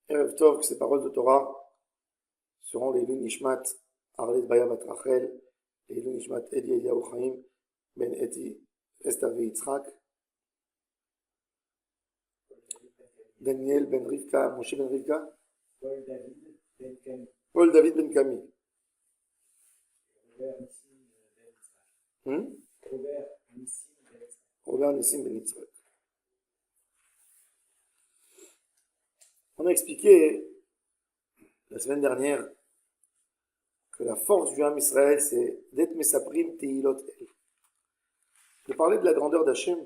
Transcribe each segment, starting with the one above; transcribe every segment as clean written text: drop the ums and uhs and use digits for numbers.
Erev Tov, que ces paroles de Torah seront les Nishmat, Arlet Baya Bat Rachel, les Nishmat Eli Eliyahu Chaim, Ben Eti, Esther Yitzhak, Daniel Ben Rivka, Moshe Ben Rivka, Paul David Ben Camille. Robert Nissim Ben Yitzhak. On a expliqué la semaine dernière que la force du Ham Israël, c'est d'être Mesaprim Tehilot El. De parler de la grandeur d'Hachem,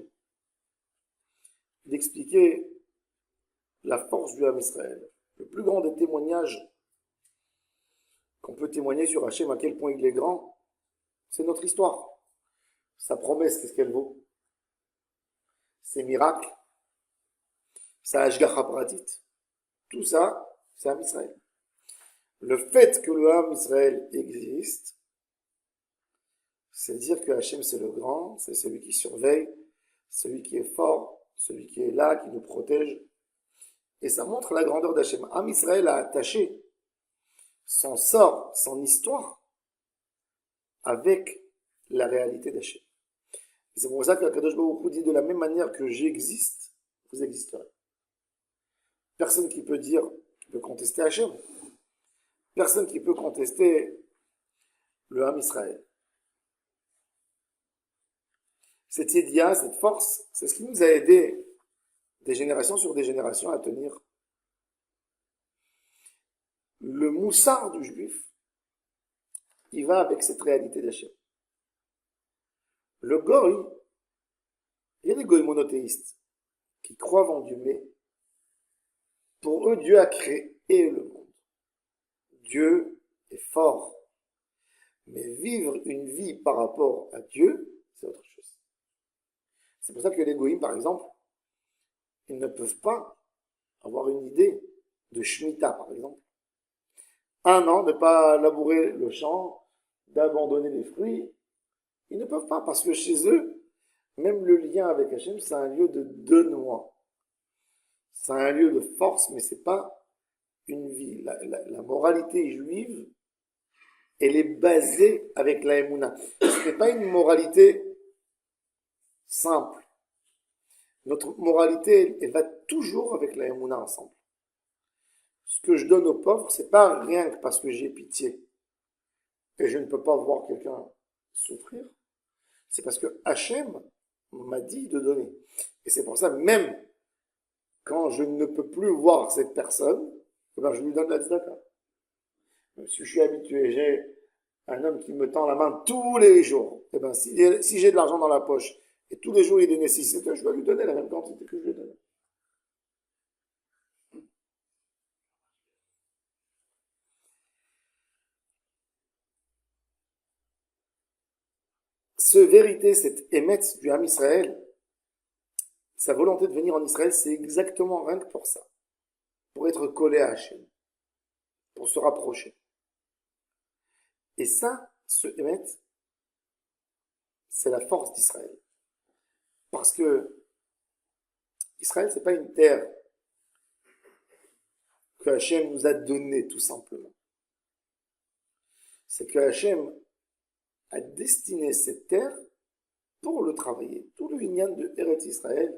d'expliquer la force du Ham Israël. Le plus grand des témoignages qu'on peut témoigner sur Hachem, à quel point il est grand, c'est notre histoire. Sa promesse, qu'est-ce qu'elle vaut? Ses miracles, sa Hashgacha Pratit, tout ça, c'est Ham Israël. Le fait que le Ham Israël existe, c'est dire que Hachem c'est le grand, c'est celui qui surveille, celui qui est fort, celui qui est là, qui nous protège. Et ça montre la grandeur d'Hachem. Ham Israël a attaché son sort, son histoire, avec la réalité d'Hachem. C'est pour ça que Kadosh Baruch Hu dit de la même manière que j'existe, vous existerez. Personne qui peut dire, qui peut contester Hachem. Personne qui peut contester le Ham Israël. Cette idée, cette force, c'est ce qui nous a aidé des générations sur des générations à tenir. Le moussard du juif, il va avec cette réalité d'Hachem. Le goy, il y a des goy monothéistes qui croient en Dieu, mais pour eux, Dieu a créé le monde. Dieu est fort. Mais vivre une vie par rapport à Dieu, c'est autre chose. C'est pour ça que les goïms, par exemple, ils ne peuvent pas avoir une idée de Shemitah, par exemple. Un an, de ne pas labourer le champ, d'abandonner les fruits. Ils ne peuvent pas, parce que chez eux, même le lien avec Hachem, c'est un lieu de donnement. C'est un lieu de force, mais c'est pas une vie. La moralité juive, elle est basée avec la Emouna. Ce n'est pas une moralité simple. Notre moralité, elle va toujours avec la Emouna ensemble. Ce que je donne aux pauvres, c'est pas rien que parce que j'ai pitié et je ne peux pas voir quelqu'un souffrir. C'est parce que Hachem m'a dit de donner. Et c'est pour ça, même quand je ne peux plus voir cette personne, je lui donne la tzedaka. Même si je suis habitué, j'ai un homme qui me tend la main tous les jours. Et bien, si j'ai de l'argent dans la poche et tous les jours il est nécessité, je dois lui donner la même quantité que je lui donne. Ce vérité, cette émette du Ham Israël, sa volonté de venir en Israël, c'est exactement rien que pour ça. Pour être collé à Hachem. Pour se rapprocher. Et ça, ce émet, c'est la force d'Israël. Parce que Israël, c'est pas une terre que Hachem nous a donnée, tout simplement. C'est que Hachem a destiné cette terre pour le travailler. Tout le Inyan de Eretz Israël,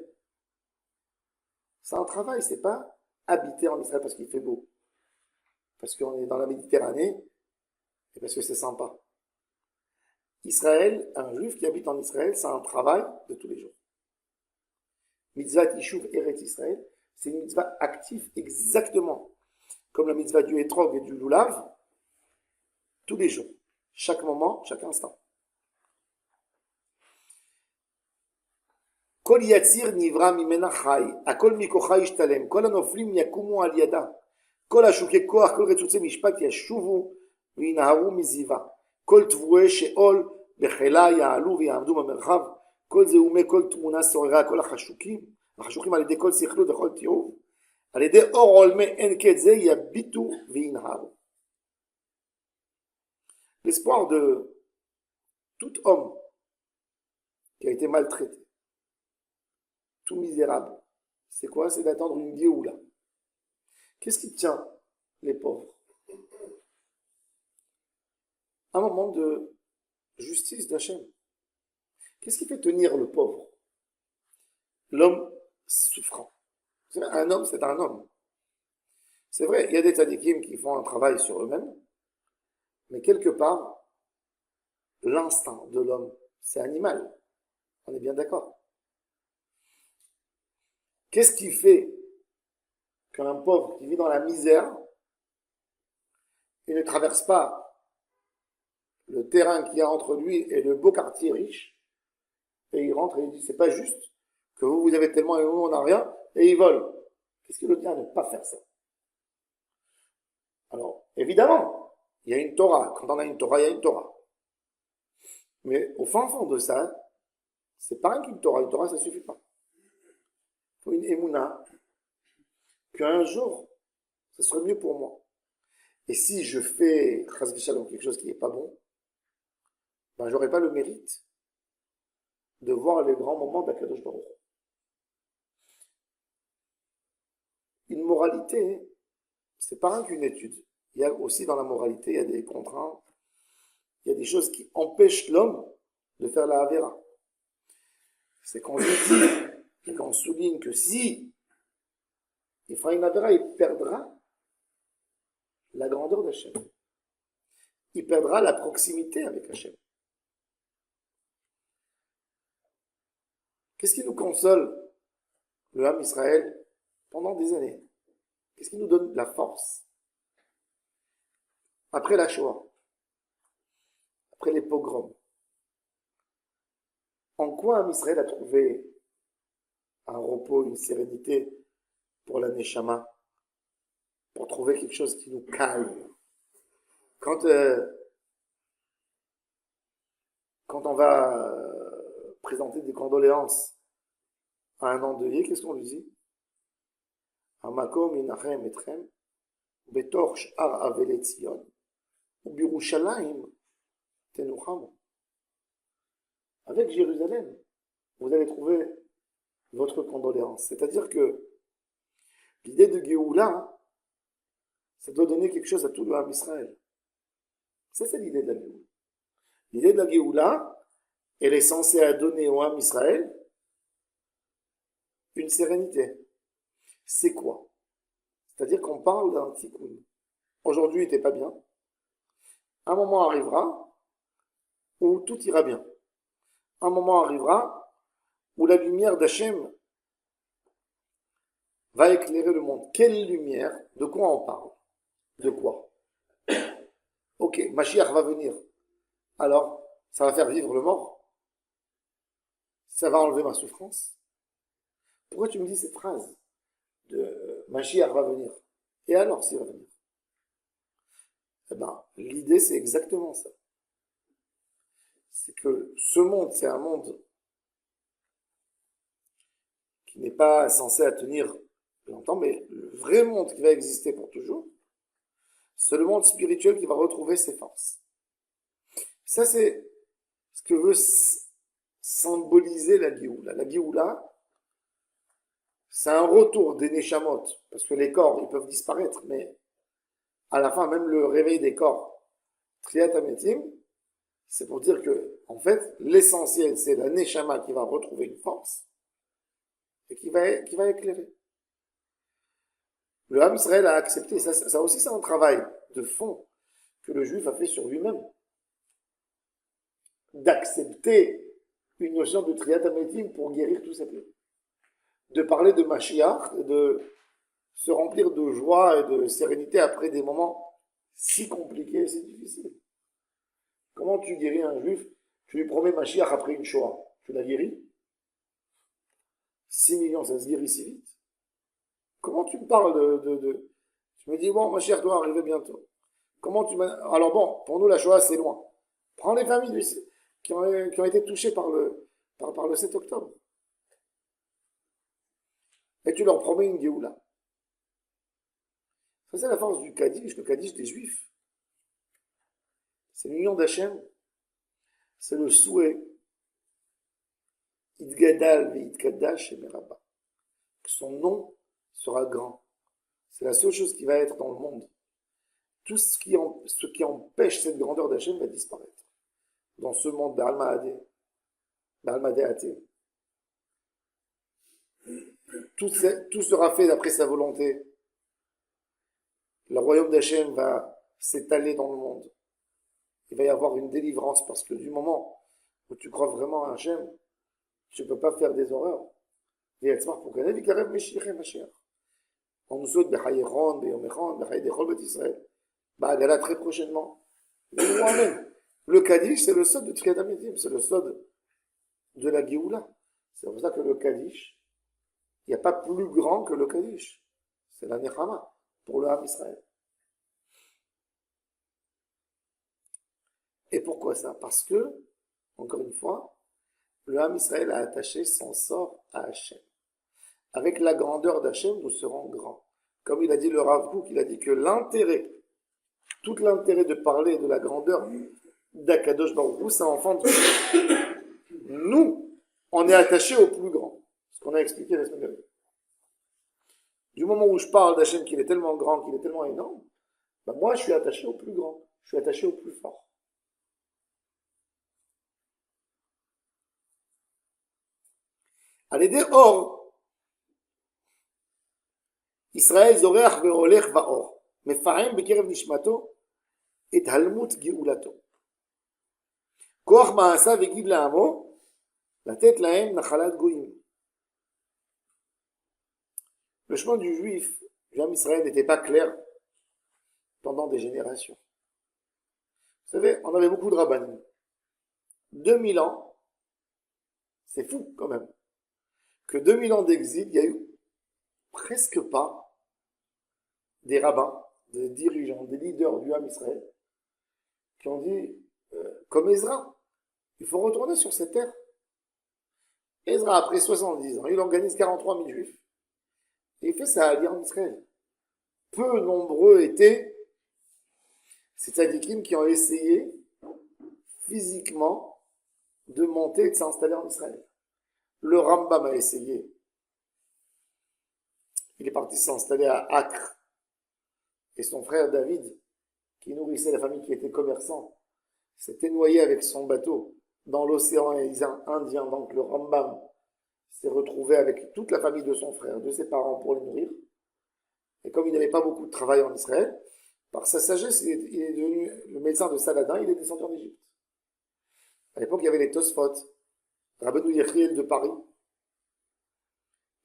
c'est un travail, c'est pas habiter en Israël parce qu'il fait beau. Parce qu'on est dans la Méditerranée et parce que c'est sympa. Israël, un juif qui habite en Israël, c'est un travail de tous les jours. Mitzvah Tishuv Eretz Israël, c'est une mitzvah active exactement comme la mitzvah du Etrog et du Lulav, tous les jours, chaque moment, chaque instant. Kol yatzir nivra mimena chai, akol mikocha yishtalem, kol anoflim yakumu al yada, kol ashuke koach, kol retzutze mishpat yashuvu v'yinharu miziva, kol tvue sheol bechela ya'alu v'ya'amdu b'merchav, kol zeume kol tmuna sorera, kol החשוכים על ידי כל שכלות וכל תיעוב, על ידי אור עולמי אין קץ זה יביטו וינהרו. L'espoir de tout homme qui a été maltraité, tout misérable, c'est quoi? C'est d'attendre une Géoula. Qu'est-ce qui tient les pauvres? Un moment de justice d'Hachem. Qu'est-ce qui fait tenir le pauvre? L'homme souffrant. Un homme, c'est un homme. C'est vrai, il y a des tzadikim qui font un travail sur eux-mêmes, mais quelque part, l'instinct de l'homme, c'est animal. On est bien d'accord. Qu'est-ce qui fait qu'un pauvre qui vit dans la misère, il ne traverse pas le terrain qu'il y a entre lui et le beau quartier riche, et il rentre et il dit, c'est pas juste que vous avez tellement et nous, on n'a rien, et il vole. Qu'est-ce qui le tient à ne pas faire ça? Alors, évidemment, il y a une Torah. Quand on a une Torah, il y a une Torah. Mais au fin fond de ça, c'est pas rien qu'une Torah. Une Torah, ça suffit pas. Il faut une émouna, qu'un jour, ce serait mieux pour moi. Et si je fais chas v'shalom quelque chose qui n'est pas bon, ben j'aurai pas le mérite de voir les grands moments d'Akadosh Baruch Hu. Une moralité, c'est pas rien qu'une étude. Il y a aussi dans la moralité, il y a des contraintes, il y a des choses qui empêchent l'homme de faire la Havera. C'est quand je dis, et quand on souligne que si il fera une Havera, il perdra la grandeur d'Hachem. Il perdra la proximité avec Hachem. Qu'est-ce qui nous console, le Ham Israël, pendant des années? Qu'est-ce qui nous donne la force? Après la Shoah, après les pogroms, en quoi Ham Israël a trouvé un repos, une sérénité pour la Neshama, pour trouver quelque chose qui nous calme? Quand on va présenter des condoléances à un endeuillé, qu'est-ce qu'on lui dit? Hamakom inachem etrem, betor sh'ar avele Tzion, ubirushalayim tenuchamu. Avec Jérusalem, vous allez trouver votre condoléance. C'est-à-dire que l'idée de Géoula, ça doit donner quelque chose à tout le Ham Israël. Ça, c'est l'idée de la Géoula. L'idée de la Géoula, elle est censée donner au Ham Israël une sérénité. C'est quoi? C'est-à-dire qu'on parle d'un tikkun. Aujourd'hui, il n'était pas bien. Un moment arrivera où tout ira bien. Un moment arrivera où la lumière d'Hachem va éclairer le monde. Quelle lumière? De quoi on parle? De quoi? Ok, Mashiach va venir. Alors, ça va faire vivre le mort? Ça va enlever ma souffrance? Pourquoi tu me dis cette phrase de Mashiach va venir? Et alors, s'il va venir? Eh ben, l'idée, c'est exactement ça. C'est que ce monde, c'est un monde qui n'est pas censé tenir longtemps, mais le vrai monde qui va exister pour toujours, c'est le monde spirituel qui va retrouver ses forces. Ça, c'est ce que veut symboliser la Géoula. La Géoula, c'est un retour des Neshamot, parce que les corps, ils peuvent disparaître, mais à la fin, même le réveil des corps, Triat Ametim, c'est pour dire que, en fait, l'essentiel, c'est la Neshama qui va retrouver une force et qui va éclairer. Le Ham Israël a accepté, ça aussi c'est un travail de fond que le juif a fait sur lui-même, d'accepter une notion de Triat Ametim pour guérir tous ses plaies. De parler de Mashiach, de se remplir de joie et de sérénité après des moments si compliqués et si difficiles. Comment tu guéris un juif? Tu lui promets Mashiach après une Shoah. Tu l'as guéri? 6 millions, ça se guérit si vite. Comment tu me parles Tu me dis, bon, Mashiach doit arriver bientôt. Comment tu Alors bon, pour nous, la Shoah, c'est loin. Prends les familles qui ont été touchées par le 7 octobre. Et tu leur promets une Géoula. Ça, c'est la force du Kaddish, le Kaddish des Juifs. C'est l'union d'Hachem. C'est le souhait. Idgadal ve'idkadash emeraba. Que son nom sera grand. C'est la seule chose qui va être dans le monde. Tout ce qui empêche cette grandeur d'Hachem va disparaître. Dans ce monde d'Almadéaté. Tout sera fait d'après sa volonté. Le royaume d'Hachem va s'étaler dans le monde. Il va y avoir une délivrance parce que du moment où tu crois vraiment à Hachem, tu ne peux pas faire des horreurs. On nous souhaite Bechayeron, Beyomechon, Bechayedechol Bet Israël. Ba'agala très prochainement. Le Kaddish, c'est le sod de Triat Amitim, c'est le sod de la Géoula. C'est pour ça que le Kaddish, il n'y a pas plus grand que le Kaddish. C'est la Nechama pour le Ham Israël. Et pourquoi ça? Parce que, encore une fois, le Ham Israël a attaché son sort à Hachem. Avec la grandeur d'Hachem, nous serons grands. Comme il a dit le Rav Kook, il a dit que tout l'intérêt de parler de la grandeur d'Akadosh Baruch Hu, ça enfante. Nous, on est attachés au plus grand. Ce qu'on a expliqué la semaine dernière. Du moment où je parle d'Hachem, qu'il est tellement grand, qu'il est tellement énorme, ben moi, je suis attaché au plus grand. Je suis attaché au plus fort. Allez, or, Israël zoreach ve'olech va'or. Mefahem bekerev nishmato et halmut geulato. Koach ma'asa ve'gid la'amo latet lahem nachalat goyim. Le chemin du juif, du Ham Israël, n'était pas clair pendant des générations. Vous savez, on avait beaucoup de rabbanim. 2000 ans, c'est fou quand même, que 2000 ans d'exil, il y a eu presque pas des rabbins, des dirigeants, des leaders du Ham Israël, qui ont dit, comme Ezra, il faut retourner sur cette terre. Ezra, après 70 ans, il organise 43 000 juifs, et il fait sa alliance en Israël. Peu nombreux étaient ces tzadikim qui ont essayé physiquement de monter et de s'installer en Israël. Le Rambam a essayé. Il est parti s'installer à Acre. Et son frère David, qui nourrissait la famille qui était commerçant, s'était noyé avec son bateau dans l'océan Indien. Donc le Rambam s'est retrouvé avec toute la famille de son frère, de ses parents pour les nourrir. Et comme il n'avait pas beaucoup de travail en Israël, par sa sagesse, il est devenu le médecin de Saladin, il est descendu en Égypte. À l'époque, il y avait les Tosfot, Rabbeinu Yechiel de Paris,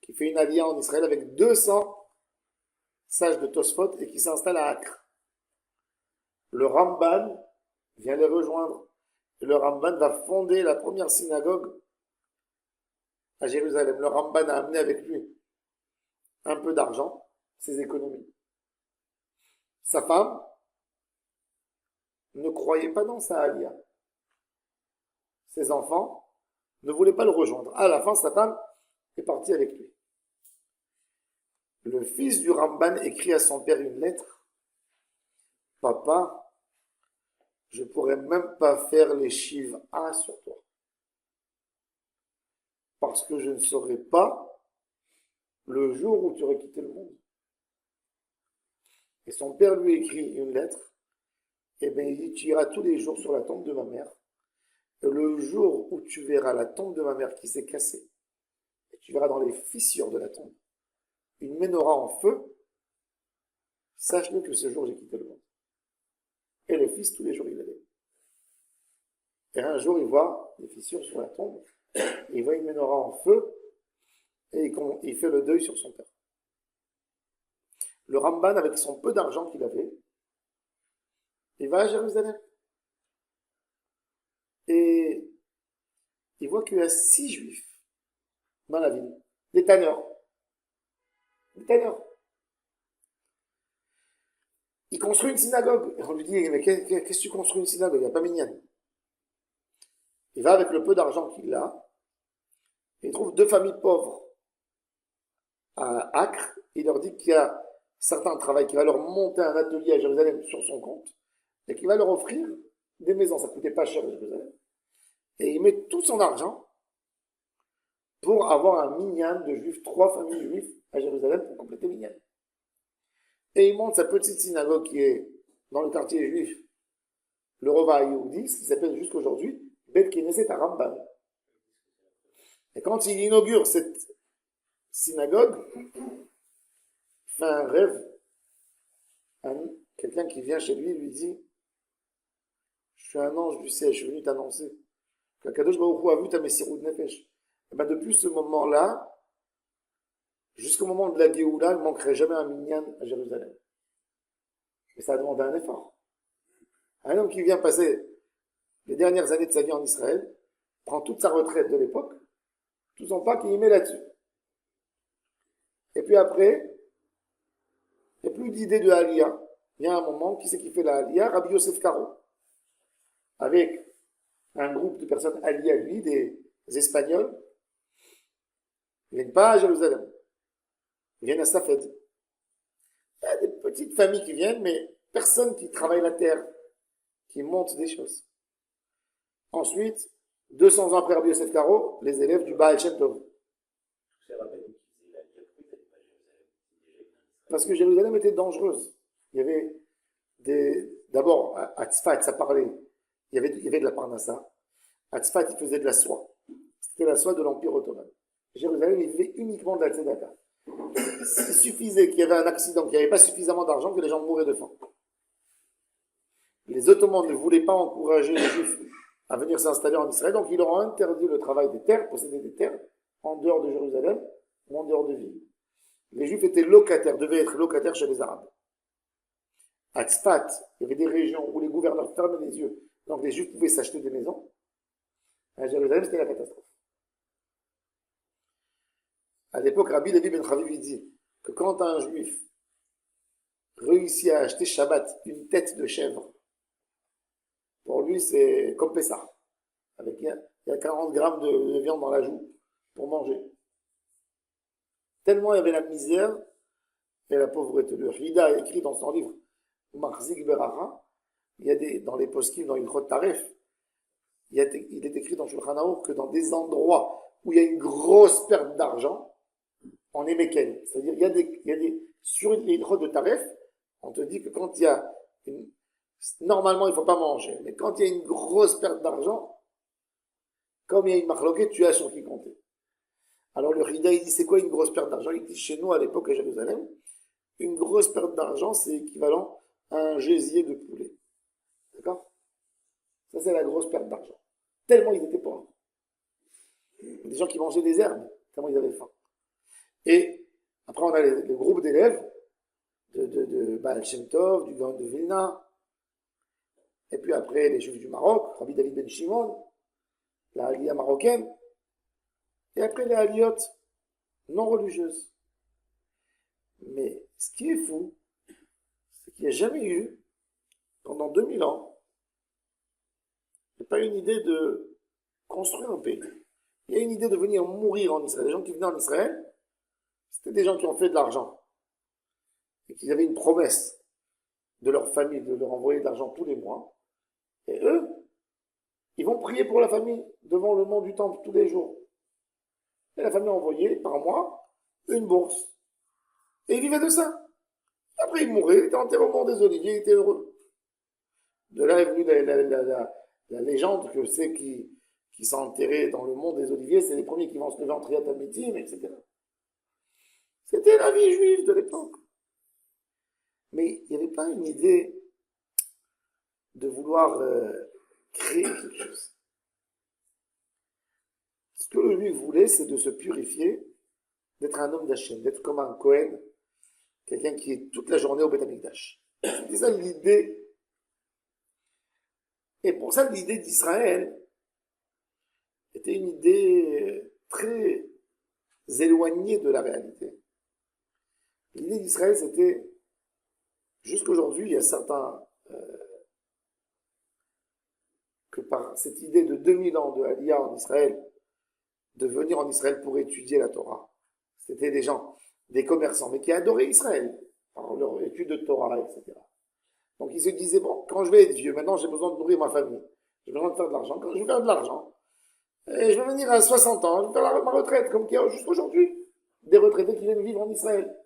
qui fait une alliance en Israël avec 200 sages de Tosfot et qui s'installe à Acre. Le Ramban vient les rejoindre. Et le Ramban va fonder la première synagogue à Jérusalem. Le Ramban a amené avec lui un peu d'argent, ses économies. Sa femme ne croyait pas dans sa alia. Ses enfants ne voulaient pas le rejoindre. À la fin, sa femme est partie avec lui. Le fils du Ramban écrit à son père une lettre. Papa, je pourrais même pas faire les chives A sur toi. Parce que je ne saurais pas le jour où tu aurais quitté le monde. Et son père lui écrit une lettre. Et bien il dit, tu iras tous les jours sur la tombe de ma mère. Et le jour où tu verras la tombe de ma mère qui s'est cassée, et tu verras dans les fissures de la tombe une menorah en feu, sache-le que ce jour j'ai quitté le monde. Et le fils, tous les jours, il allait. Et un jour, il voit les fissures sur la tombe, il voit une menorah en feu, et il fait le deuil sur son père. Le Ramban, avec son peu d'argent qu'il avait, il va à Jérusalem. Et il voit qu'il y a 6 juifs dans la ville, des tanneurs. Des tanneurs. Il construit une synagogue. Et on lui dit, mais qu'est-ce que tu construis une synagogue? Il n'y a pas minyan. Il va avec le peu d'argent qu'il a, et il trouve 2 familles pauvres à Acre. Il leur dit qu'il y a certains travail, qui va leur monter un atelier à Jérusalem sur son compte, et qui va leur offrir des maisons. Ça ne coûtait pas cher à Jérusalem. Et il met tout son argent pour avoir un minyan de juifs, 3 familles juives à Jérusalem pour compléter le minyan. et il monte sa petite synagogue qui est dans le quartier juif, le Rova Yehoudi, ce qui s'appelle jusqu'aujourd'hui Bet Knesset Rambam. Et quand il inaugure cette synagogue, il fait un rêve. Quelqu'un qui vient chez lui lui dit: je suis un ange du ciel, je suis venu t'annoncer qu'Akadosh Baruch Hu a vu ta Messirut Nefesh. Et bien depuis ce moment-là, jusqu'au moment de la Géoula, il ne manquerait jamais un minyan à Jérusalem. Mais ça a demandé un effort. Un homme qui vient passer les dernières années de sa vie en Israël, prend toute sa retraite de l'époque, tout son pack et il met là-dessus. Et puis après, il n'y a plus d'idée de Aliyah. Il y a un moment, qui c'est qui fait la Aliyah? Rabbi Yosef Karo. Avec un groupe de personnes alliées à lui, des Espagnols. Ils ne viennent pas à Jérusalem. Ils viennent à Safed. Il y a des petites familles qui viennent, mais personne qui travaille la terre, qui monte des choses. Ensuite, 200 ans après Rabbi Yosef Karo, les élèves du Baal Shem Tov. Parce que Jérusalem était dangereuse. Il y avait d'abord, à Tzfat, ça parlait. Il y avait de la parnassa. À Tzfat, ils faisaient de la soie. C'était la soie de l'Empire ottoman. Jérusalem, il vivait uniquement de la tzedaka. Il suffisait qu'il y avait un accident, qu'il n'y avait pas suffisamment d'argent, que les gens mouraient de faim. Les Ottomans ne voulaient pas encourager les Juifs à venir s'installer en Israël, donc ils leur ont interdit le travail des terres, posséder des terres, en dehors de Jérusalem ou en dehors de ville. Les Juifs étaient locataires, devaient être locataires chez les Arabes. À Tzfat, il y avait des régions où les gouverneurs fermaient les yeux, donc les Juifs pouvaient s'acheter des maisons. À Jérusalem, c'était la catastrophe. À l'époque, Rabbi Levi ben Chaviv dit que quand un Juif réussit à acheter Shabbat une tête de chèvre, pour lui, c'est comme Pessah. Il y a 40 grammes de viande dans la joue pour manger. Tellement il y avait la misère et la pauvreté. Le Rida a écrit dans son livre Marzik Berara, il y a dans les poskim, dans Ilchot Taref, il est écrit dans Shulchan Aruch que dans des endroits où il y a une grosse perte d'argent, on est méken. C'est-à-dire, il y a des sur les Ilchot de Taref, on te dit que quand il y a normalement il ne faut pas manger, mais quand il y a une grosse perte d'argent, comme il y a une marloquette, tu as sur qui compter. Alors le Rida, il dit, c'est quoi une grosse perte d'argent? Il dit, chez nous, à l'époque, à Jérusalem, une grosse perte d'argent, c'est équivalent à un gésier de poulet. D'accord? Ça, c'est la grosse perte d'argent. Tellement ils étaient pauvres. Des gens qui mangeaient des herbes, tellement ils avaient faim. Et après, on a le groupe d'élèves de Baal Shem Tov, du Gaon de Vilna. Et puis après, les Juifs du Maroc, Rabbi David Ben Shimon, la Aliyah marocaine. Et après, les Aliyot non religieuses. Mais ce qui est fou, c'est qu'il n'y a jamais eu, pendant 2000 ans, il n'y a pas une idée de construire un pays. Il y a une idée de venir mourir en Israël. Les gens qui venaient en Israël, c'était des gens qui ont fait de l'argent. Et qui avaient une promesse de leur famille de leur envoyer de l'argent tous les mois. Et eux, ils vont prier pour la famille devant le mont du temple tous les jours. Et la famille envoyait par mois une bourse. Et ils vivaient de ça. Après, ils mouraient, ils étaient enterrés au mont des Oliviers, ils étaient heureux. De là est venue la légende que ceux qui sont enterrés dans le mont des Oliviers, c'est les premiers qui vont se lever en Triat Amitim, etc. C'était la vie juive de l'époque. Mais il n'y avait pas une idée de vouloir créer quelque chose. Ce que le juif voulait, c'est de se purifier, d'être un homme d'Hachem, d'être comme un Kohen, quelqu'un qui est toute la journée au Beth Amikdash. C'est ça l'idée. Et pour ça, l'idée d'Israël était une idée très éloignée de la réalité. L'idée d'Israël, c'était, jusqu'aujourd'hui, il y a certains que par cette idée de 2000 ans de Aliyah en Israël, de venir en Israël pour étudier la Torah. C'était des gens, des commerçants, mais qui adoraient Israël, par leur étude de Torah, etc. Donc ils se disaient, bon, quand je vais être vieux, maintenant j'ai besoin de nourrir ma famille, j'ai besoin de faire de l'argent, quand je vais faire de l'argent, et je vais venir à 60 ans, je vais faire ma retraite, comme qu'il y a jusqu'aujourd'hui, des retraités qui viennent vivre en Israël.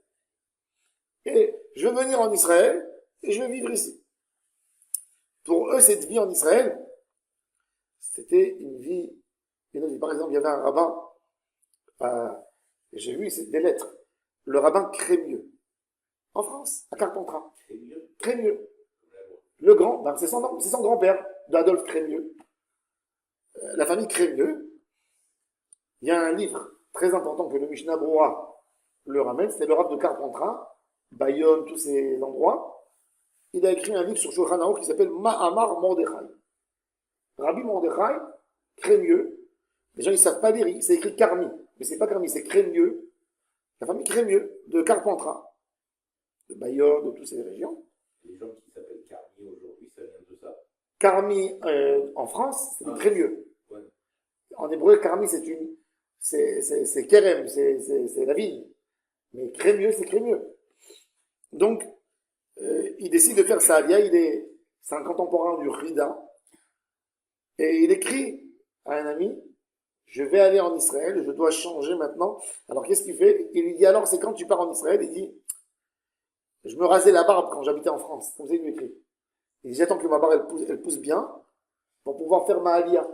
Et je veux venir en Israël et je veux vivre ici. Pour eux, cette vie en Israël, c'était une vie. Par exemple, il y avait un rabbin, j'ai vu, c'est des lettres, le rabbin Crémieux, en France, à Carpentras. Crémieux. Le grand, c'est son grand-père, d'Adolphe Crémieux. La famille Crémieux. Il y a un livre très important que le Mishnah Broa le ramène, c'est le Rav de Carpentras, Bayonne, tous ces endroits. Il a écrit un livre sur Shulchan Aruch qui s'appelle Ma'amar Mordechai. Rabbi Mordechai, Crémieux. Les gens, ils savent pas lire, c'est écrit Carmi. Mais c'est pas Carmi, c'est Crémieux. La famille Crémieux, de Carpentras, de Bayonne, de toutes ces régions. Les gens qui s'appellent Carmi aujourd'hui, ça vient de ça. Carmi, en France, c'est Crémieux. Ouais. En hébreu, Carmi, c'est Kerem, c'est la ville. Mais Crémieux, c'est Crémieux. Donc, il décide de faire ça. C'est un contemporain du Rida. Et il écrit à un ami, je vais aller en Israël, je dois changer maintenant. Alors qu'est-ce qu'il fait? Il lui dit, alors c'est quand tu pars en Israël? Il dit, je me rasais la barbe quand j'habitais en France. Comme ça, il lui écrit. Il dit, j'attends que ma barbe elle pousse bien pour pouvoir faire ma aliyah.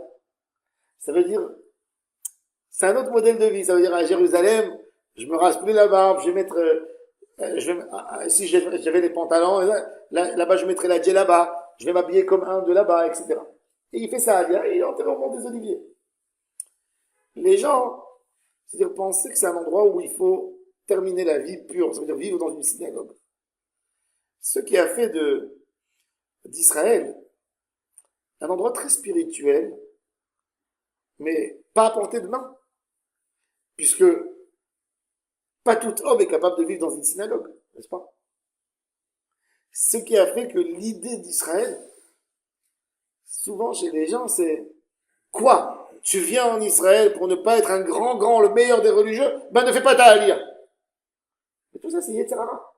Ça veut dire, c'est un autre modèle de vie. Ça veut dire, à Jérusalem, je me rase plus la barbe, je vais mettre, si j'avais des pantalons, là-bas je mettrais la djellaba, je vais m'habiller comme un de là-bas, etc. Et il fait ça aliyah et il est enterré au mont des Oliviers. Les gens, c'est-à-dire penser que c'est un endroit où il faut terminer la vie pure, ça veut dire vivre dans une synagogue. Ce qui a fait d'Israël un endroit très spirituel, mais pas à portée de main, puisque pas tout homme est capable de vivre dans une synagogue, n'est-ce pas? Ce qui a fait que l'idée d'Israël, souvent chez les gens, c'est quoi? Tu viens en Israël pour ne pas être un grand, le meilleur des religieux? Ben ne fais pas ta aliyah. Et tout ça, c'est Yetzirah.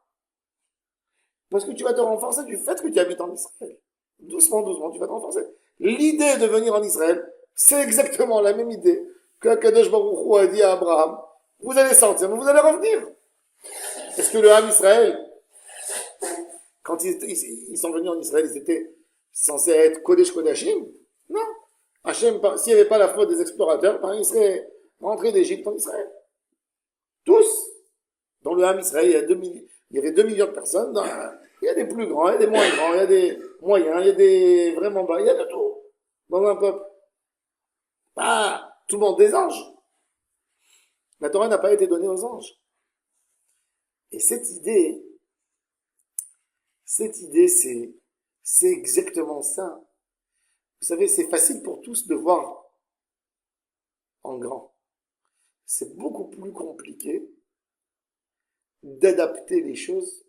Parce que tu vas te renforcer du fait que tu habites en Israël. Doucement, tu vas te renforcer. L'idée de venir en Israël, c'est exactement la même idée que Kadosh Baruch Hu a dit à Abraham. Vous allez sortir, mais vous allez revenir. Est-ce que le Ham Israël, quand ils sont venus en Israël, ils étaient censés être Kodesh Kodashim? Non. Hachem, s'il n'y avait pas la faute des explorateurs, ils seraient rentrés d'Égypte en Israël. Tous. Dans le Ham Israël, il y avait 2 millions de personnes. Il y a des plus grands, il y a des moins grands, il y a des moyens, il y a des vraiment bas, il y a de tout dans un peuple. Pas tout le monde des anges. La Torah n'a pas été donnée aux anges. Et cette idée, c'est exactement ça. Vous savez, c'est facile pour tous de voir en grand. C'est beaucoup plus compliqué d'adapter les choses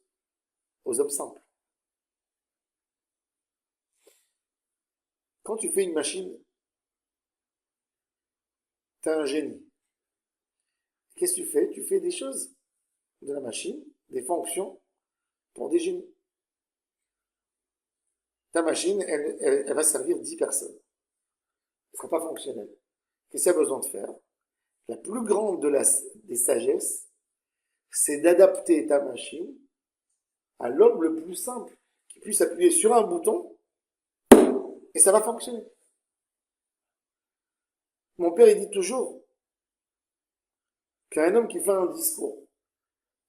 aux hommes simples. Quand tu fais une machine, tu as un génie. Qu'est-ce que tu fais? Tu fais des choses de la machine, des fonctions pour des génies. Ta machine, elle va servir 10 personnes. Elle ne sera pas fonctionnelle. Qu'est-ce qu'il y a besoin de faire? La plus grande des sagesses, c'est d'adapter ta machine à l'homme le plus simple, qui puisse appuyer sur un bouton et ça va fonctionner. Mon père, il dit toujours qu'un homme qui fait un discours,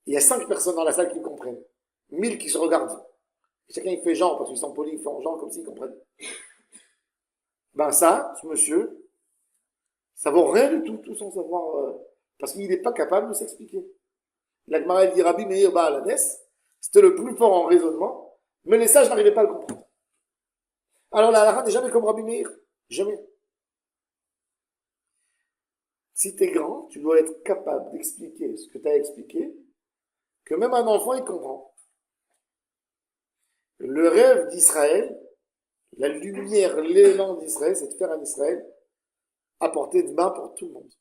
il y a 5 personnes dans la salle qui le comprennent, 1000 qui se regardent. Et chacun il fait genre, parce qu'ils sont polis, ils font genre comme s'ils comprennent. Ben ça, ce monsieur, ça vaut rien du tout son savoir, parce qu'il n'est pas capable de s'expliquer. La Gemara dit Rabbi Meir Baal Hades, c'était le plus fort en raisonnement, mais les sages n'arrivaient pas à le comprendre. Alors la halakha n'est jamais comme Rabbi Meir, jamais. Si tu es grand, tu dois être capable d'expliquer ce que tu as expliqué, que même un enfant il comprend. Le rêve d'Israël, la lumière, l'élan d'Israël, c'est de faire un Israël à portée de main pour tout le monde.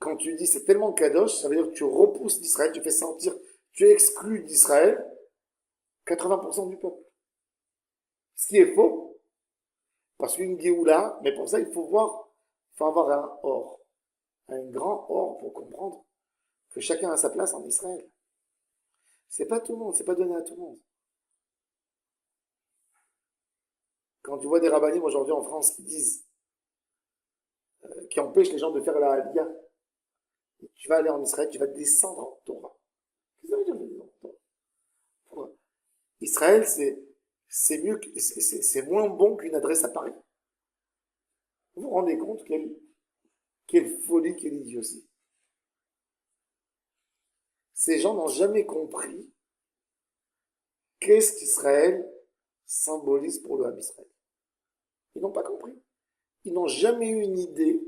Quand tu dis c'est tellement kadosh, ça veut dire que tu repousses d'Israël, tu fais sentir, tu exclus d'Israël 80% du peuple. Ce qui est faux, parce qu'une Géoula, mais pour ça il faut avoir un or, un grand or pour comprendre que chacun a sa place en Israël. C'est pas tout le monde, c'est pas donné à tout le monde. Quand tu vois des rabbinim aujourd'hui en France qui disent, qui empêchent les gens de faire la Aliyah, tu vas aller en Israël, tu vas descendre en Torah. Qu'est-ce que ça veut dire descendre en Torah? Pourquoi? Israël, c'est mieux, c'est moins bon qu'une adresse à Paris. Vous vous rendez compte quelle folie, quelle idiotie. Ces gens n'ont jamais compris qu'est-ce qu'Israël symbolise pour le Ham Israël. Ils n'ont pas compris. Ils n'ont jamais eu une idée.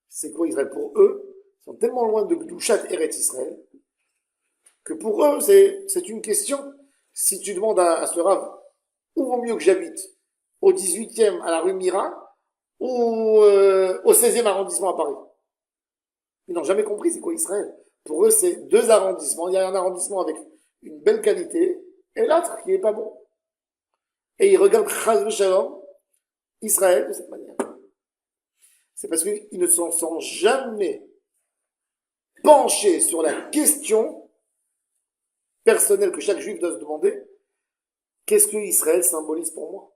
C'est quoi Israël pour eux? Ils sont tellement loin de Gdushat Eretz Israël que pour eux, c'est une question. Si tu demandes à ce Rav, où vaut mieux que j'habite? Au 18e à la rue Mira ou au 16e arrondissement à Paris? Ils n'ont jamais compris c'est quoi Israël. Pour eux, c'est deux arrondissements. Il y a un arrondissement avec une belle qualité et l'autre qui n'est pas bon. Et ils regardent Chaz Shalom, Israël de cette manière. C'est parce qu'ils ne s'en sont jamais penchés sur la question personnelle que chaque juif doit se demander. Qu'est-ce que Israël symbolise pour moi?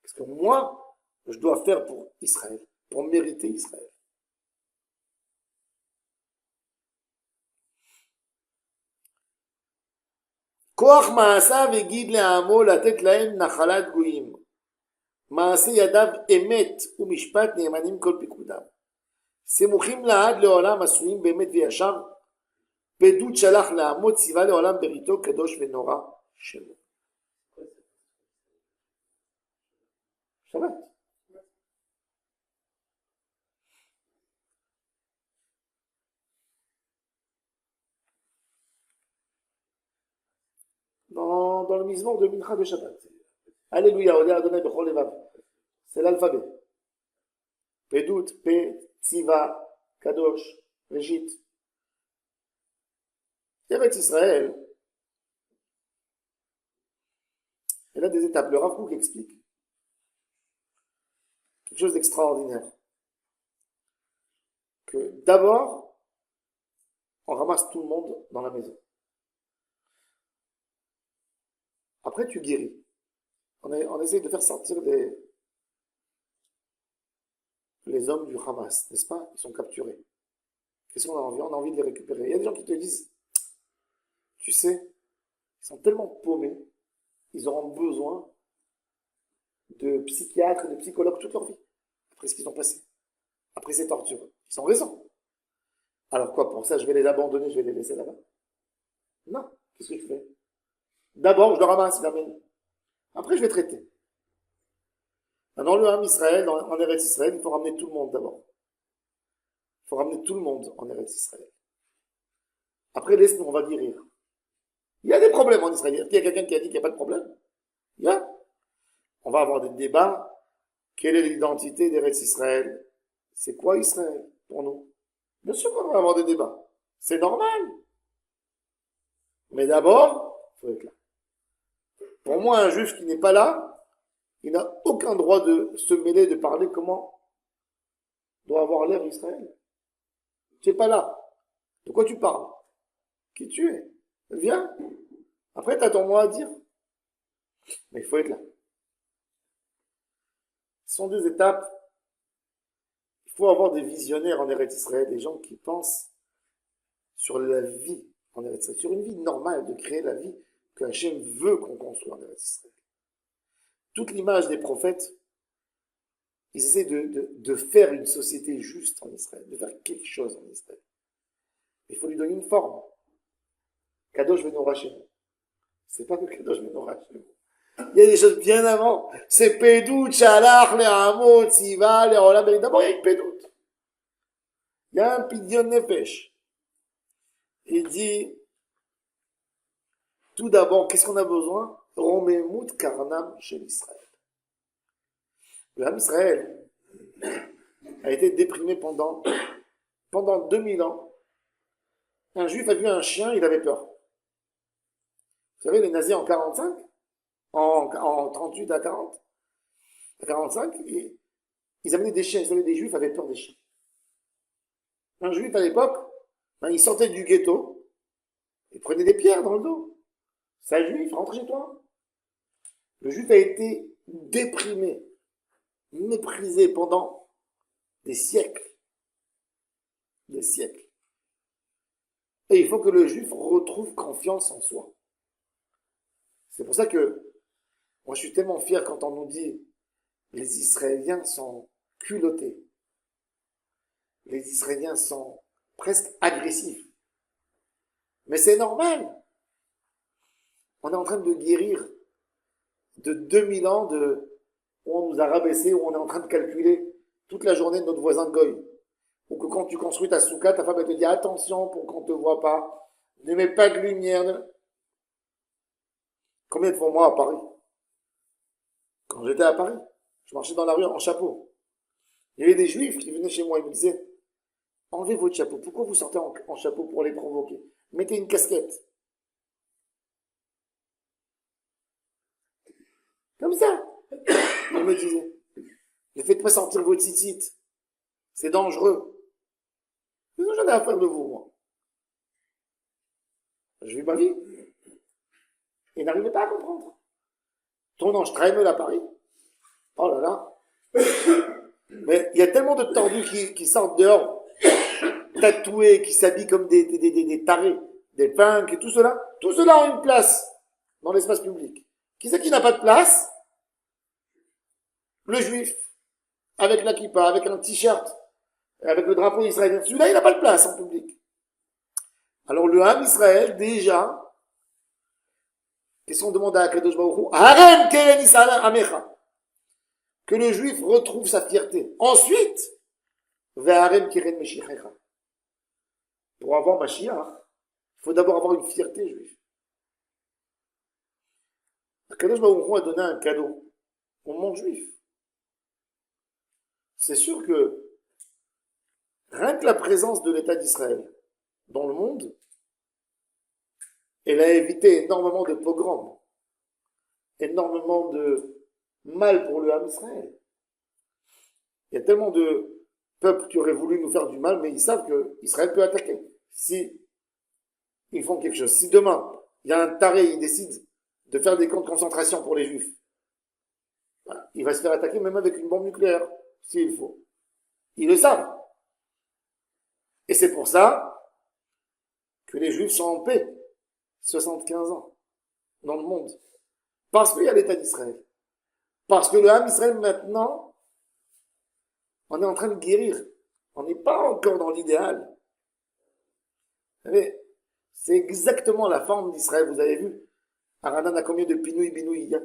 Qu'est-ce que moi, je dois faire pour Israël, pour mériter Israël? כוח מעשיו הגיד לעמו לתת להם נחלת גויים. מעשה ידיו אמת ומשפט נאמנים כל פיקודיו. סמוכים לעד לעולם עשויים באמת וישר. פדות שלח לעמו ציווה לעולם בריתו קדוש ונורא שמו. שבת. dans le misement de Mincha de Shabbat. Alléluia, Odé Adonai Bechol Levav. C'est l'alphabet. Pedout, Pe, Tziva, Kadosh, Régit. Eretz Israël. Et là, des étapes. Le Rav Kook explique quelque chose d'extraordinaire. Que d'abord, on ramasse tout le monde dans la maison. Après, tu guéris. On essaie de faire sortir les hommes du Hamas, n'est-ce pas? Ils sont capturés. Qu'est-ce qu'on a envie? On a envie de les récupérer. Il y a des gens qui te disent, tu sais, ils sont tellement paumés, ils auront besoin de psychiatres, de psychologues toute leur vie, après ce qu'ils ont passé, après ces tortures. Ils ont raison. Alors quoi, pour ça, je vais les abandonner, je vais les laisser là-bas? Non. Qu'est-ce que je fais? D'abord, je le ramasse, je l'amène. Après, je vais traiter. Dans le Ham Israël, en Eretz Israël, il faut ramener tout le monde d'abord. Il faut ramener tout le monde en Eretz Israël. Après, laisse-nous, on va guérir. Il y a des problèmes en Israël. Il y a quelqu'un qui a dit qu'il n'y a pas de problème? Il y a. On va avoir des débats. Quelle est l'identité d'Eretz Israël? C'est quoi Israël pour nous? Bien sûr qu'on va avoir des débats. C'est normal. Mais d'abord, il faut être là. Pour moi, un juif qui n'est pas là, il n'a aucun droit de se mêler, de parler comment doit avoir l'air Israël. Tu n'es pas là. De quoi tu parles? Qui tu es? Viens. Après, tu as ton mot à dire. Mais il faut être là. Ce sont deux étapes. Il faut avoir des visionnaires en Eretz Israël, des gens qui pensent sur la vie en Eretz Israël, sur une vie normale, de créer la vie que Hachem veut qu'on construise en Eretz Israël. Toute l'image des prophètes, ils essaient de faire une société juste en Israël, de faire quelque chose en Israël. Il faut lui donner une forme. Kadosh Venorah Shemo. C'est pas que Kadosh Venorah Shemo. Il y a des choses bien avant. C'est Pedout, Shalach, Le'amot, Tziva, Le'olam. D'abord, il y a une Pedout. Il y a un Pidyon Nefesh. Il dit, tout d'abord, qu'est-ce qu'on a besoin? Romemut Karnam chez l'Israël. Le Ham Israël a été déprimé pendant 2000 ans. Un juif a vu un chien, il avait peur. Vous savez, les nazis en 45, en 38 à 40, à 45, ils amenaient des chiens. Vous savez, des juifs avaient peur des chiens. Un juif à l'époque, il sortait du ghetto, Il prenait des pierres dans le dos. C'est un juif, rentre chez toi. Le juif a été déprimé, méprisé pendant des siècles. Des siècles. Et il faut que le juif retrouve confiance en soi. C'est pour ça que moi je suis tellement fier quand on nous dit les Israéliens sont culottés. Les Israéliens sont presque agressifs. Mais c'est normal. On est en train de guérir de 2000 ans où on nous a rabaissé, où on est en train de calculer toute la journée de notre voisin Goy. Ou que quand tu construis ta souka, ta femme elle te dit attention pour qu'on ne te voit pas, ne mets pas de lumière. Combien de fois moi à Paris? Quand j'étais à Paris, je marchais dans la rue en chapeau. Il y avait des juifs qui venaient chez moi et me disaient enlevez votre chapeau, pourquoi vous sortez en chapeau pour les provoquer? Mettez une casquette. Comme ça. Il me disait ne faites pas sentir votre titite. C'est dangereux. Mais j'en ai affaire de vous, moi. Je vis ma vie. Et n'arrivait pas à comprendre. Ton ange traîne à Paris. Oh là là. Mais il y a tellement de tordus qui sortent dehors, tatoués, qui s'habillent comme des tarés, des punks et tout cela. Tout cela a une place dans l'espace public. Qui c'est qui n'a pas de place? Le juif. Avec la kippa, avec un t-shirt, avec le drapeau israélien. Celui-là, il n'a pas de place en public. Alors le Ham Israël, déjà, qu'est-ce qu'on demande à Akadosh Baruch Hu? Harem keren Israël amecha. Que le juif retrouve sa fierté. Ensuite, ve'harem keren meshichecha. Pour avoir Mashiach, il faut d'abord avoir une fierté juive. Akadosh Baruch Hu a donné un cadeau au monde juif. C'est sûr que rien que la présence de l'État d'Israël dans le monde, elle a évité énormément de pogroms, énormément de mal pour le Ham Israël. Il y a tellement de peuples qui auraient voulu nous faire du mal, mais ils savent que Israël peut attaquer. Si ils font quelque chose, si demain, il y a un taré, il décide de faire des camps de concentration pour les Juifs, il va se faire attaquer même avec une bombe nucléaire, s'il faut. Ils le savent. Et c'est pour ça que les Juifs sont en paix 75 ans dans le monde. Parce qu'il y a l'État d'Israël. Parce que le Ham Israël maintenant, on est en train de guérir. On n'est pas encore dans l'idéal. Vous savez, c'est exactement la forme d'Israël. Vous avez vu, Haranan a combien de pinouilles il y a?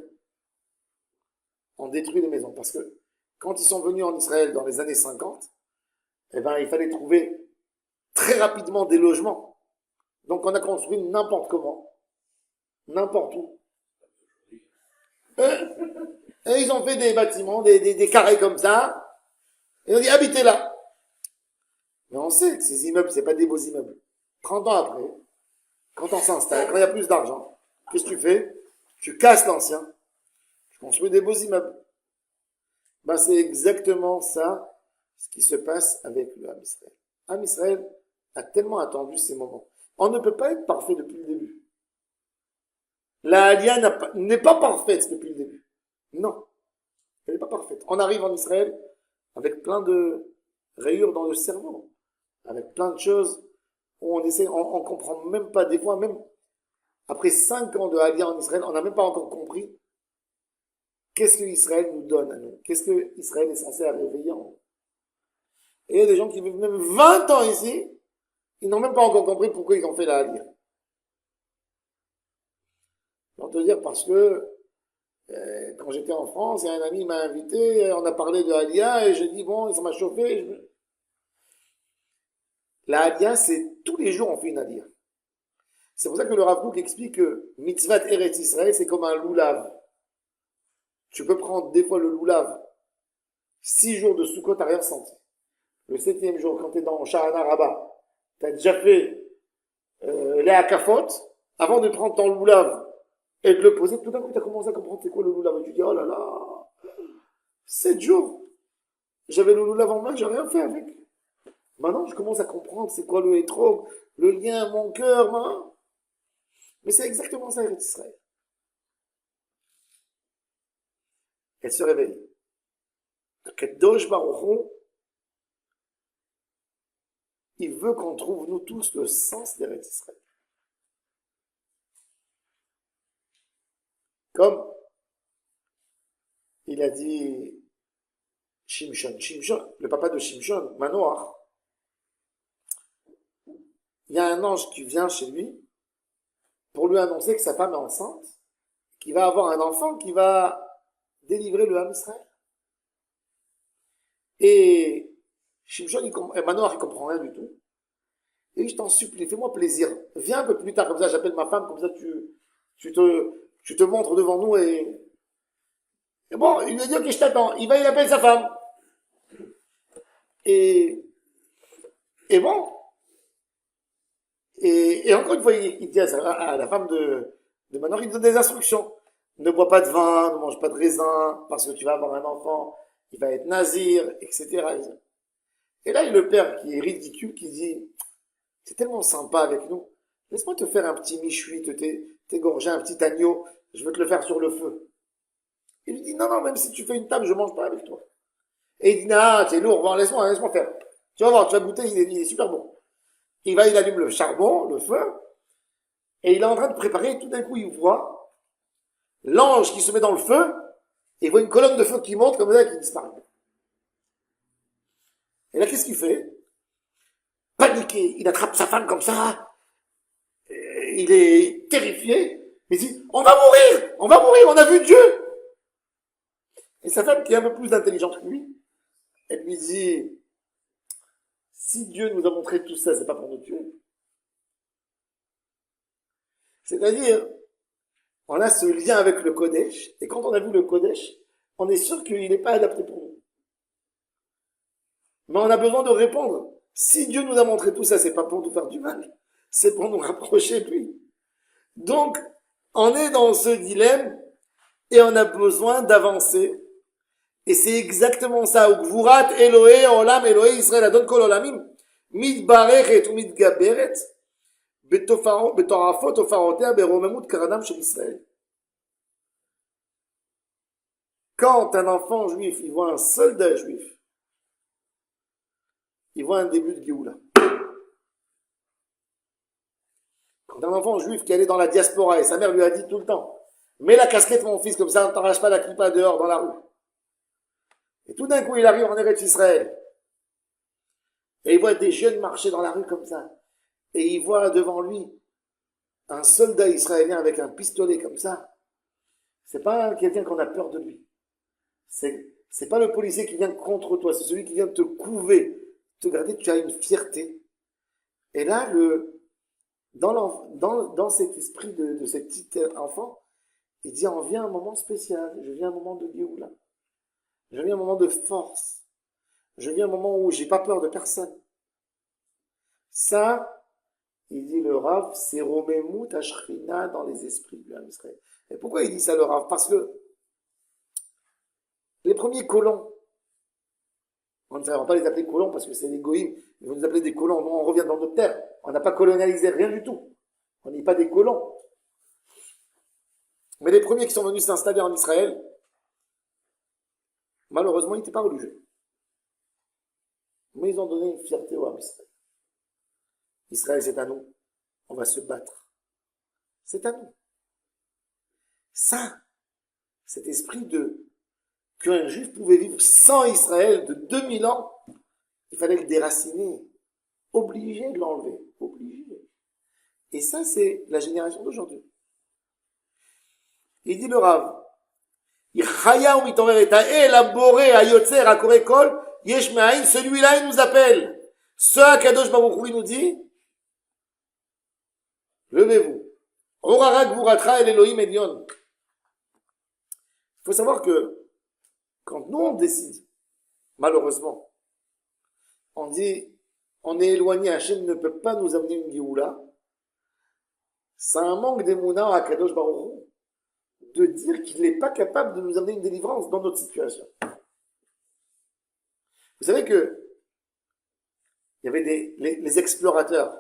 On détruit les maisons. Parce que quand ils sont venus en Israël dans les années 50, eh ben, il fallait trouver très rapidement des logements. Donc on a construit n'importe comment, n'importe où. Et ils ont fait des bâtiments, des carrés comme ça, et on dit habitez là. Mais on sait que ces immeubles, c'est pas des beaux immeubles. 30 ans après, quand on s'installe, quand il y a plus d'argent, qu'est-ce que tu fais? Tu casses l'ancien, tu construis des beaux immeubles. Ben, c'est exactement ça, ce qui se passe avec le Ham Israël. Ham Israël a tellement attendu ces moments. On ne peut pas être parfait depuis le début. La Aliyah n'est pas parfaite depuis le début. Non, elle n'est pas parfaite. On arrive en Israël avec plein de rayures dans le cerveau, avec plein de choses où on comprend même pas, des fois même après 5 ans de Aliyah en Israël, on n'a même pas encore compris qu'est-ce que Israël nous donne à nous, qu'est-ce que Israël est censé réveiller en nous. Et il y a des gens qui vivent même 20 ans ici, ils n'ont même pas encore compris pourquoi ils ont fait la Aliyah. Je vais te dire parce que quand j'étais en France, il y a un ami qui m'a invité, on a parlé de Aliyah et j'ai dit bon, ça m'a chauffé. La Aliyah, c'est tous les jours on fait une Aliyah. C'est pour ça que le Rav Kook explique que Mitzvat Eretz Israël, c'est comme un loulav. Tu peux prendre des fois le loulav, 6 jours de Sukkot, t'as rien senti. Le 7e jour, quand t'es dans Shahana Rabbah, t'as déjà fait les hakafot, avant de prendre ton loulav et de le poser, tout d'un coup t'as commencé à comprendre c'est quoi le loulav. Et tu dis, oh là là, 7 jours, j'avais le loulav en main, j'ai rien fait avec. Maintenant, je commence à comprendre c'est quoi le hétrog, le lien, mon cœur, Mais c'est exactement ça, Eretz Israël. Elle se réveille. Kadosh Baruch Hu, il veut qu'on trouve, nous tous, le sens d'Eretz Israël. Comme il a dit Shimshon, le papa de Shimshon, Manoach, il y a un ange qui vient chez lui pour lui annoncer que sa femme est enceinte, qu'il va avoir un enfant qui va délivrer le Ham Israël. Et Shimshon, Manoach, il comprend rien du tout. Et je t'en supplie, fais-moi plaisir. Viens un peu plus tard, comme ça j'appelle ma femme, comme ça tu te montres devant nous et bon, il lui a dit, ok, je t'attends. Il appelle sa femme. Et bon, et encore une fois, il dit à la femme de Manoach, il donne des instructions. Ne bois pas de vin, ne mange pas de raisin, parce que tu vas avoir un enfant, il va être nazir, etc. Et là, il y a le père qui est ridicule, qui dit, c'est tellement sympa avec nous. Laisse-moi te faire un petit michoui, t'égorger un petit agneau, je veux te le faire sur le feu. Il lui dit, non, même si tu fais une table, je mange pas avec toi. Et il dit, non, t'es lourd, bon, laisse-moi faire. Tu vas voir, tu vas goûter, il est super bon. Il allume le charbon, le feu, et il est en train de préparer, et tout d'un coup, il voit l'ange qui se met dans le feu, et il voit une colonne de feu qui monte comme ça, et qui disparaît. Et là, qu'est-ce qu'il fait? Paniqué, il attrape sa femme comme ça, il est terrifié, il dit, on va mourir, on a vu Dieu. Et sa femme, qui est un peu plus intelligente que lui, elle lui dit, si Dieu nous a montré tout ça, c'est pas pour nous tuer. C'est-à-dire, on a ce lien avec le Kodesh, et quand on a vu le Kodesh, on est sûr qu'il n'est pas adapté pour nous. Mais on a besoin de répondre. Si Dieu nous a montré tout ça, c'est pas pour nous faire du mal, c'est pour nous rapprocher de lui. Donc, on est dans ce dilemme, et on a besoin d'avancer. Et c'est exactement ça. Ugvurat Elohe Olam Elohe Israël Adon Kol Olamim Mitbarechet ou Mitgaberet Betorafot Ofarotea Beromemut Karadam Shel Israël. Quand un enfant juif, il voit un soldat juif, il voit un début de Géoula. Quand un enfant juif qui allait dans la diaspora et sa mère lui a dit tout le temps, mets la casquette mon fils, comme ça ne t'arrache pas la kippa dehors dans la rue. Et tout d'un coup, il arrive en Eretz Israël. Et il voit des jeunes marcher dans la rue comme ça. Et il voit devant lui un soldat israélien avec un pistolet comme ça. C'est pas quelqu'un qu'on a peur de lui. C'est pas le policier qui vient contre toi, c'est celui qui vient te couver, te garder, tu as une fierté. Et là, dans cet esprit de ce petit enfant, il dit, on vient un moment spécial, je viens un moment de Géoula. Je viens un moment de force. Je viens un moment où j'ai pas peur de personne. Ça, il dit le Rav, c'est Romemut Ashrina dans les esprits du Ham Israël. Et pourquoi il dit ça le Rav? Parce que les premiers colons, on ne va pas les appeler colons parce que c'est des goïms, ils vont nous appeler des colons, on revient dans notre terre. On n'a pas colonialisé rien du tout. On n'est pas des colons. Mais les premiers qui sont venus s'installer en Israël, malheureusement, ils n'étaient pas religieux. Mais ils ont donné une fierté au Ham Israël. Israël, c'est à nous. On va se battre. C'est à nous. Ça, cet esprit qu'un juif pouvait vivre sans Israël de 2000 ans, il fallait le déraciner. Obligé de l'enlever. Obligé. Et ça, c'est la génération d'aujourd'hui. Il dit le Rav, celui-là, il nous appelle. Ce Akadosh Baruch Hu, il nous dit, levez-vous. Il faut savoir que quand nous on décide, malheureusement, on dit, on est éloigné, Hachem ne peut pas nous amener une Géoula, c'est un manque d'émouna à Kadosh Baruch Hu de dire qu'il n'est pas capable de nous amener une délivrance dans notre situation. Vous savez que il y avait les explorateurs.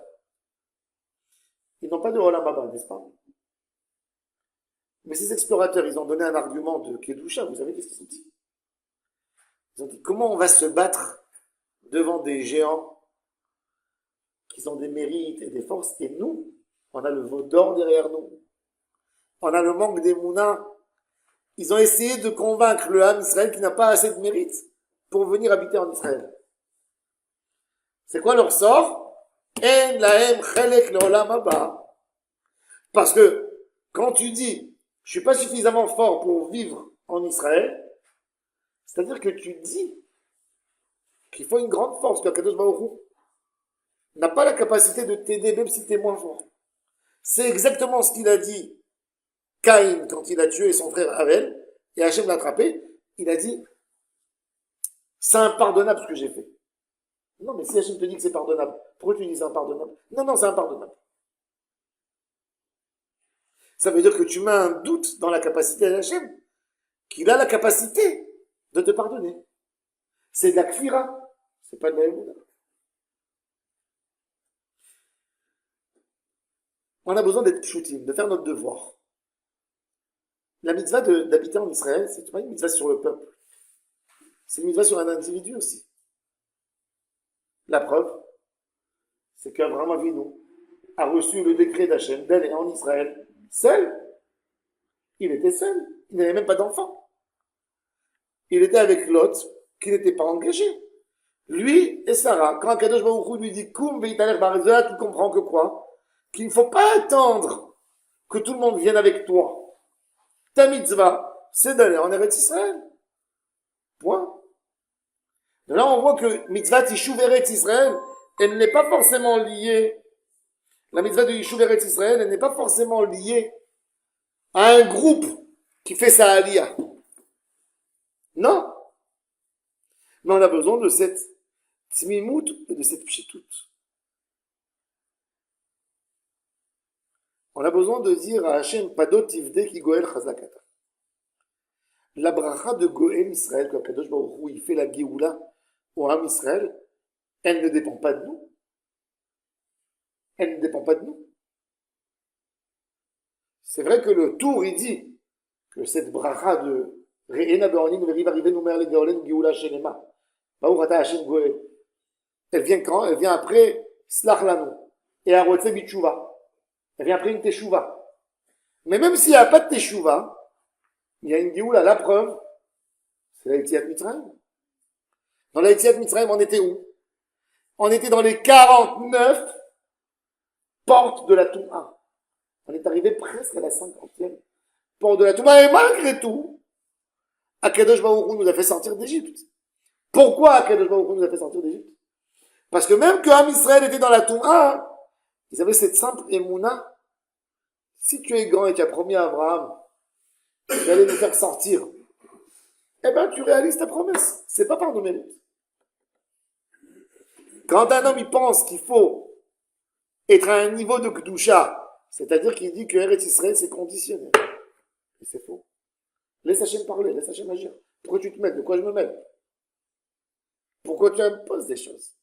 Ils n'ont pas de Olam Haba, n'est-ce pas? Mais ces explorateurs, ils ont donné un argument de Kedusha. Vous savez qu'est-ce qu'ils ont dit? Ils ont dit, comment on va se battre devant des géants qui ont des mérites et des forces, et nous, on a le veau d'or derrière nous. On a le manque des mounas. Ils ont essayé de convaincre le Ham Israël qui n'a pas assez de mérite pour venir habiter en Israël. C'est quoi leur sort? En lahem chelek leolam haba. Parce que quand tu dis je suis pas suffisamment fort pour vivre en Israël, c'est-à-dire que tu dis qu'il faut une grande force, qu'Akadosh Baruch Hu n'a pas la capacité de t'aider même si tu es moins fort. C'est exactement ce qu'il a dit Caïn quand il a tué son frère Abel et Hachem l'a attrapé. Il a dit c'est impardonnable ce que j'ai fait. Non, mais si Hachem te dit que c'est pardonnable, pourquoi tu dis c'est impardonnable? Non, non, c'est impardonnable. Ça veut dire que tu mets un doute dans la capacité d'Hachem, qu'il a la capacité de te pardonner. C'est de la kfira, c'est pas de la émouna. On a besoin d'être pshutim, de faire notre devoir. La mitzvah d'habiter en Israël, c'est pas une mitzvah sur le peuple. C'est une mitzvah sur un individu aussi. La preuve, c'est qu'Abraham Avinu a reçu le décret d'Hachem d'aller en Israël seul. Il était seul. Il n'avait même pas d'enfant. Il était avec Lot, qui n'était pas engagé. Lui et Sarah, quand Kadosh Baruch Hu lui dit Koum veitaler barzea, tu comprends que quoi? Qu'il ne faut pas attendre que tout le monde vienne avec toi. Ta mitzvah, c'est d'aller en Eretz Israël. Point. De là, on voit que mitzvah Yishuv Eretz Israël, elle n'est pas forcément liée. La mitzvah de Yishuv Eretz Israël, elle n'est pas forcément liée à un groupe qui fait sa aliyah. Non. Mais on a besoin de cette tzmimout et de cette pshitout. On a besoin de dire à Hachem, Padot tivde ki goel chazakata. La bracha de Goel Israël, quand Kadosh Baruch Hu, il fait la Géoula au Ham Israël, elle ne dépend pas de nous. Elle ne dépend pas de nous. C'est vrai que le Tour, il dit que cette bracha de Re'ena be'onin ve'riv arrivenu mer le Geolen Géoula shelema. Baruch ata Hashem Goel. Elle vient quand? Elle vient après Slach lanu et Arotze Bitshuva. Elle vient après une Teshuva. Mais même s'il n'y a pas de Teshuva, il y a une Géoula. La preuve, c'est la Yetziat Mitzrayim. Dans la Yetziat Mitzrayim, on était où? On était dans les 49 portes de la Touma. On est arrivé presque à la 50e porte de la Touma. Et malgré tout, Akadosh Baruch Hu nous a fait sortir d'Égypte. Pourquoi Akadosh Baruch Hu nous a fait sortir d'Égypte? Parce que même que Ham Israël était dans la Touma, ils avaient cette simple émouna. Si tu es grand et tu as promis à Abraham d'aller nous faire sortir, eh ben tu réalises ta promesse. C'est pas par nos mérites. Quand un homme il pense qu'il faut être à un niveau de Kedusha, c'est-à-dire qu'il dit que Eretz Israël c'est conditionnel. Et c'est faux. Laisse Hachem parler, laisse Hachem agir. Pourquoi tu te mêles? De quoi je me mêle? Pourquoi tu imposes des choses?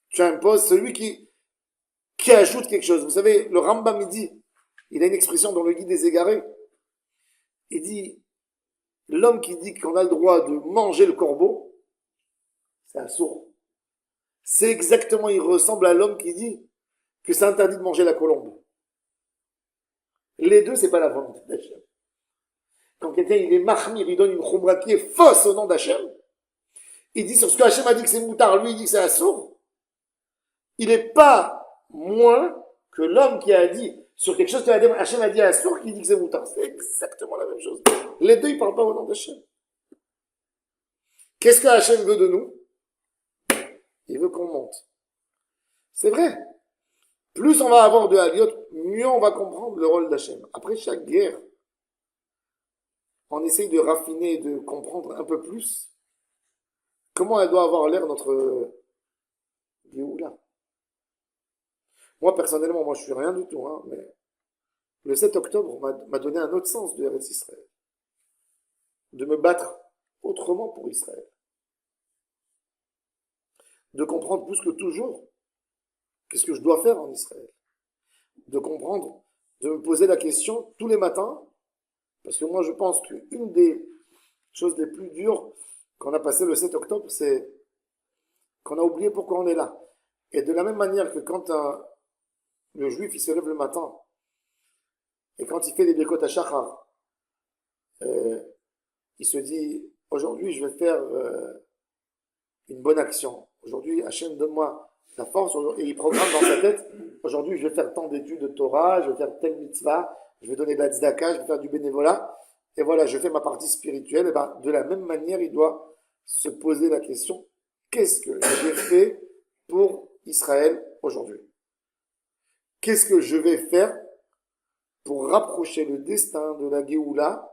Tu imposes celui qui ajoute quelque chose. Vous savez, le Rambam il dit, il a une expression dans le Guide des Égarés. Il dit, l'homme qui dit qu'on a le droit de manger le corbeau, c'est un sourd. C'est exactement, il ressemble à l'homme qui dit que c'est interdit de manger la colombe. Les deux, c'est pas la volonté d'Hachem. Quand quelqu'un, il est mahmir, il donne une khumra qui est fausse au nom d'Hachem, il dit sur ce que Hachem a dit que c'est moutard, lui, il dit que c'est un sourd. Il n'est pas moins que l'homme qui a dit sur quelque chose que Hachem a dit à un sourd qui dit que c'est moutard. C'est exactement la même chose. Les deux, ils parlent pas au nom d'Hachem. Qu'est-ce que Hachem veut de nous? Il veut qu'on monte. C'est vrai. Plus on va avoir de Haliot, mieux on va comprendre le rôle d'Hachem. Après chaque guerre, on essaye de raffiner, de comprendre un peu plus comment elle doit avoir l'air notre Géoula. Moi, personnellement, moi je suis rien du tout, hein, mais le 7 octobre m'a donné un autre sens de Eretz Israël. De me battre autrement pour Israël. De comprendre plus que toujours qu'est-ce que je dois faire en Israël. De comprendre de me poser la question tous les matins, parce que moi je pense qu'une des choses les plus dures qu'on a passé le 7 octobre, c'est qu'on a oublié pourquoi on est là. Et de la même manière que quand le juif il se lève le matin, et quand il fait les Birkot HaShachar, il se dit, aujourd'hui je vais faire une bonne action. Aujourd'hui, Hachem, donne-moi la force. Et il programme dans sa tête, aujourd'hui, je vais faire tant d'études de Torah, je vais faire telle mitzvah, je vais donner de la tzedaka, je vais faire du bénévolat. Et voilà, je fais ma partie spirituelle. Et ben, de la même manière, il doit se poser la question, qu'est-ce que j'ai fait pour Israël aujourd'hui? Qu'est-ce que je vais faire pour rapprocher le destin de la Géoula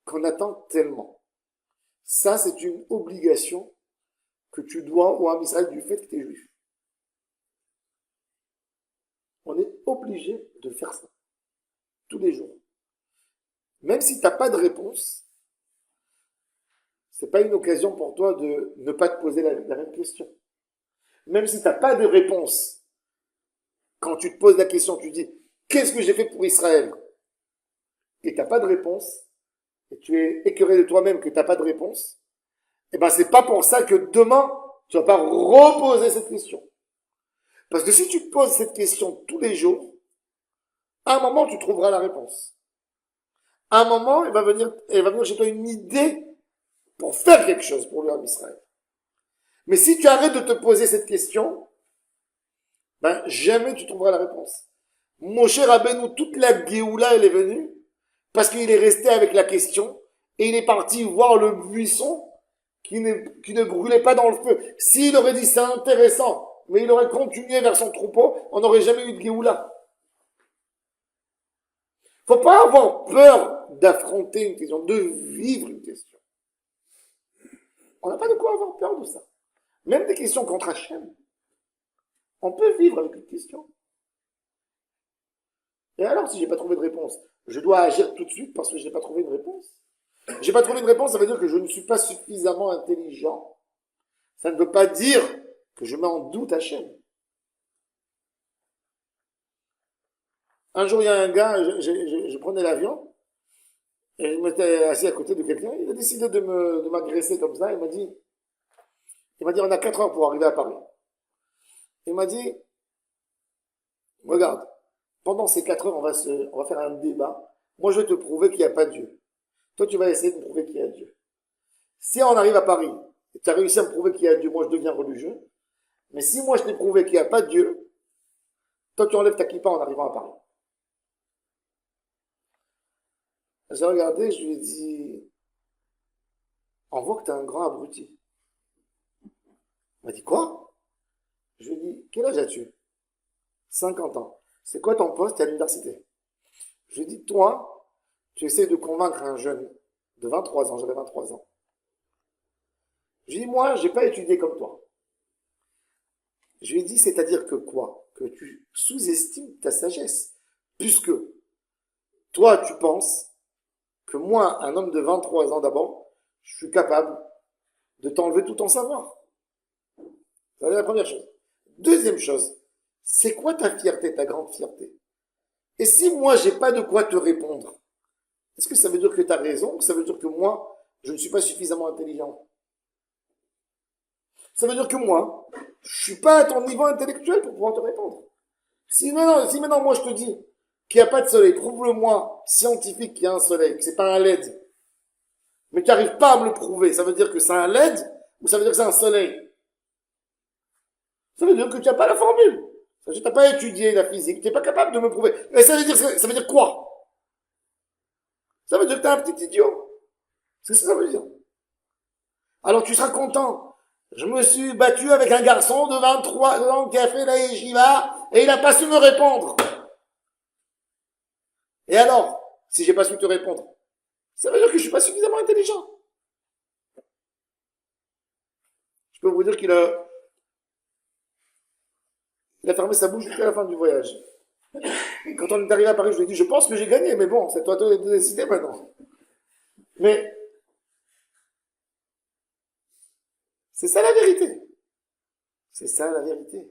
qu'on attend tellement? Ça, c'est une obligation que tu dois au Ham Israël du fait que tu es juif. On est obligé de faire ça tous les jours. Même si tu n'as pas de réponse, c'est pas une occasion pour toi de ne pas te poser la même question. Même si tu n'as pas de réponse, quand tu te poses la question, tu dis qu'est-ce que j'ai fait pour Israël? Et tu n'as pas de réponse, et tu es écœuré de toi-même que tu n'as pas de réponse, et ben c'est pas pour ça que demain tu vas pas reposer cette question. Parce que si tu te poses cette question tous les jours, à un moment tu trouveras la réponse. À un moment, il va venir chez toi une idée pour faire quelque chose pour le Ham Israël. Mais si tu arrêtes de te poser cette question, ben jamais tu trouveras la réponse. Moshe Rabbeinu, toute la Géoula, elle est venue parce qu'il est resté avec la question et il est parti voir le buisson qui ne brûlait pas dans le feu. S'il aurait dit c'est intéressant, mais il aurait continué vers son troupeau, on n'aurait jamais eu de Géoula. Faut pas avoir peur d'affronter une question, de vivre une question. On n'a pas de quoi avoir peur de ça. Même des questions contre Hachem. On peut vivre avec une question. Et alors, si j'ai pas trouvé de réponse, je dois agir tout de suite parce que j'ai pas trouvé de réponse. J'ai pas trouvé de réponse, ça veut dire que je ne suis pas suffisamment intelligent. Ça ne veut pas dire que je mets en doute Hachem. Un jour, il y a un gars, je prenais l'avion, et je m'étais assis à côté de quelqu'un, il a décidé de m'agresser comme ça, il m'a dit, on a 4 heures pour arriver à Paris. Il m'a dit, regarde, pendant ces 4 heures, on va faire un débat. Moi, je vais te prouver qu'il n'y a pas de Dieu. Toi, tu vas essayer de me prouver qu'il y a Dieu. Si on arrive à Paris, et tu as réussi à me prouver qu'il y a Dieu, moi, je deviens religieux. Mais si moi, je t'ai prouvé qu'il n'y a pas de Dieu, toi, tu enlèves ta kippa en arrivant à Paris. J'ai regardé, je lui ai dit, on voit que tu es un grand abruti. Il m'a dit, quoi? Je lui ai dit, quel âge as-tu? 50 ans. C'est quoi ton poste à l'université? Je lui ai dit, toi, tu essaies de convaincre un jeune de 23 ans, j'avais 23 ans. Je lui ai dit, moi, j'ai pas étudié comme toi. Je lui ai dit, c'est-à-dire que quoi? Que tu sous-estimes ta sagesse. Puisque toi, tu penses que moi, un homme de 23 ans d'abord, je suis capable de t'enlever tout ton savoir. C'est la première chose. Deuxième chose, c'est quoi ta fierté, ta grande fierté? Et si moi, j'ai pas de quoi te répondre, est-ce que ça veut dire que tu as raison ou ça veut dire que moi, je ne suis pas suffisamment intelligent? Ça veut dire que moi, je suis pas à ton niveau intellectuel pour pouvoir te répondre. Si maintenant moi je te dis qu'il n'y a pas de soleil, prouve-le-moi scientifique qu'il y a un soleil, que c'est pas un LED, mais tu n'arrives pas à me le prouver, ça veut dire que c'est un LED ou ça veut dire que c'est un soleil? Ça veut dire que tu n'as pas la formule. Ça veut dire que tu n'as pas étudié la physique, tu n'es pas capable de me prouver. Mais ça veut dire quoi? Ça veut dire que tu es un petit idiot. C'est ça que ça veut dire. Alors tu seras content. Je me suis battu avec un garçon de 23 ans qui a fait la yeshiva et il n'a pas su me répondre. Et alors, si j'ai pas su te répondre, ça veut dire que je suis pas suffisamment intelligent. Je peux vous dire qu'il a fermé sa bouche jusqu'à la fin du voyage. Quand on est arrivé à Paris, je lui ai dit, je pense que j'ai gagné, mais bon, c'est toi de décider maintenant. Mais c'est ça la vérité. C'est ça la vérité.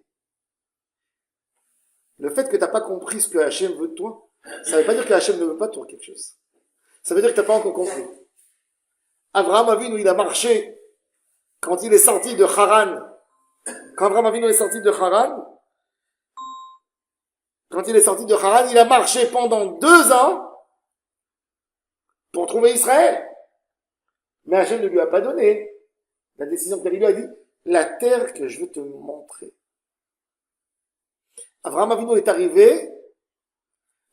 Le fait que tu n'as pas compris ce que Hachem veut de toi, Ça ne veut pas dire que Hachem ne veut pas toi quelque chose. Ça veut dire que tu n'as pas encore compris. Abraham Avinu, il a marché quand il est sorti de Haran. Quand Abraham Avinu est sorti de Haran, il a marché pendant 2 ans pour trouver Israël. Mais Hachem ne lui a pas donné la décision qu'il lui a dit, la terre que je veux te montrer. Abraham Avinu est arrivé,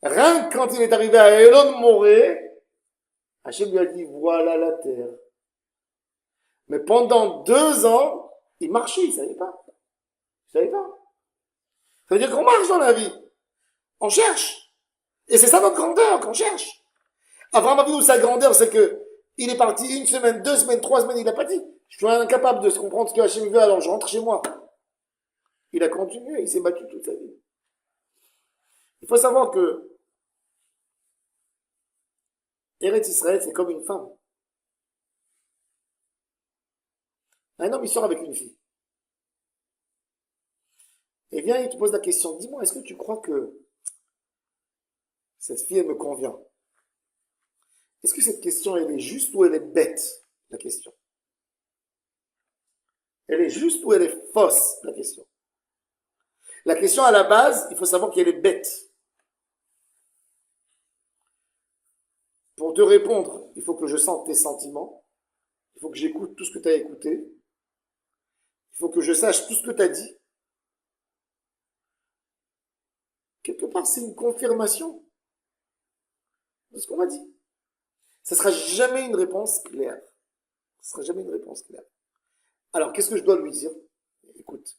rien que quand il est arrivé à Elon Moré, Hachem lui a dit, voilà la terre. Mais pendant 2 ans, il marchait, il savait pas. Ça veut dire qu'on marche dans la vie. On cherche. Et c'est ça notre grandeur, qu'on cherche. Abraham Avinu, sa grandeur, c'est que il est parti 1 semaine, 2 semaines, 3 semaines, il n'a pas dit. Je suis incapable de se comprendre ce que Hachem veut, alors je rentre chez moi. Il a continué, il s'est battu toute sa vie. Il faut savoir que Eretz Israël, c'est comme une femme. Un homme, il sort avec une fille. Et vient, il te pose la question, dis-moi, est-ce que tu crois que cette fille, elle me convient? Est-ce que cette question, elle est juste ou elle est bête, la question? Elle est juste ou elle est fausse, la question? La question à la base, il faut savoir qu'elle est bête. Pour te répondre, il faut que je sente tes sentiments. Il faut que j'écoute tout ce que tu as écouté. Il faut que je sache tout ce que tu as dit. Quelque part, c'est une confirmation de ce qu'on m'a dit. Ce ne sera jamais une réponse claire. Ce ne sera jamais une réponse claire. Alors, qu'est-ce que je dois lui dire? Écoute,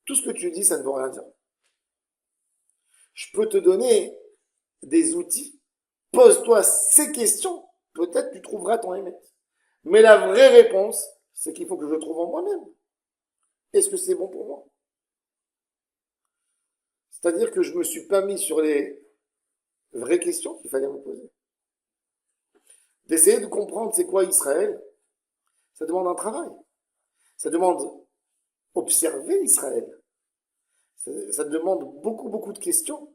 tout ce que tu dis, ça ne veut rien dire. Je peux te donner des outils. Pose-toi ces questions. Peut-être tu trouveras ton émet. Mais la vraie réponse, c'est qu'il faut que je le trouve en moi-même. Est-ce que c'est bon pour moi? C'est-à-dire que je ne me suis pas mis sur les vraies questions qu'il fallait me poser. D'essayer de comprendre c'est quoi Israël, ça demande un travail. Ça demande observer Israël. Ça demande beaucoup de questions.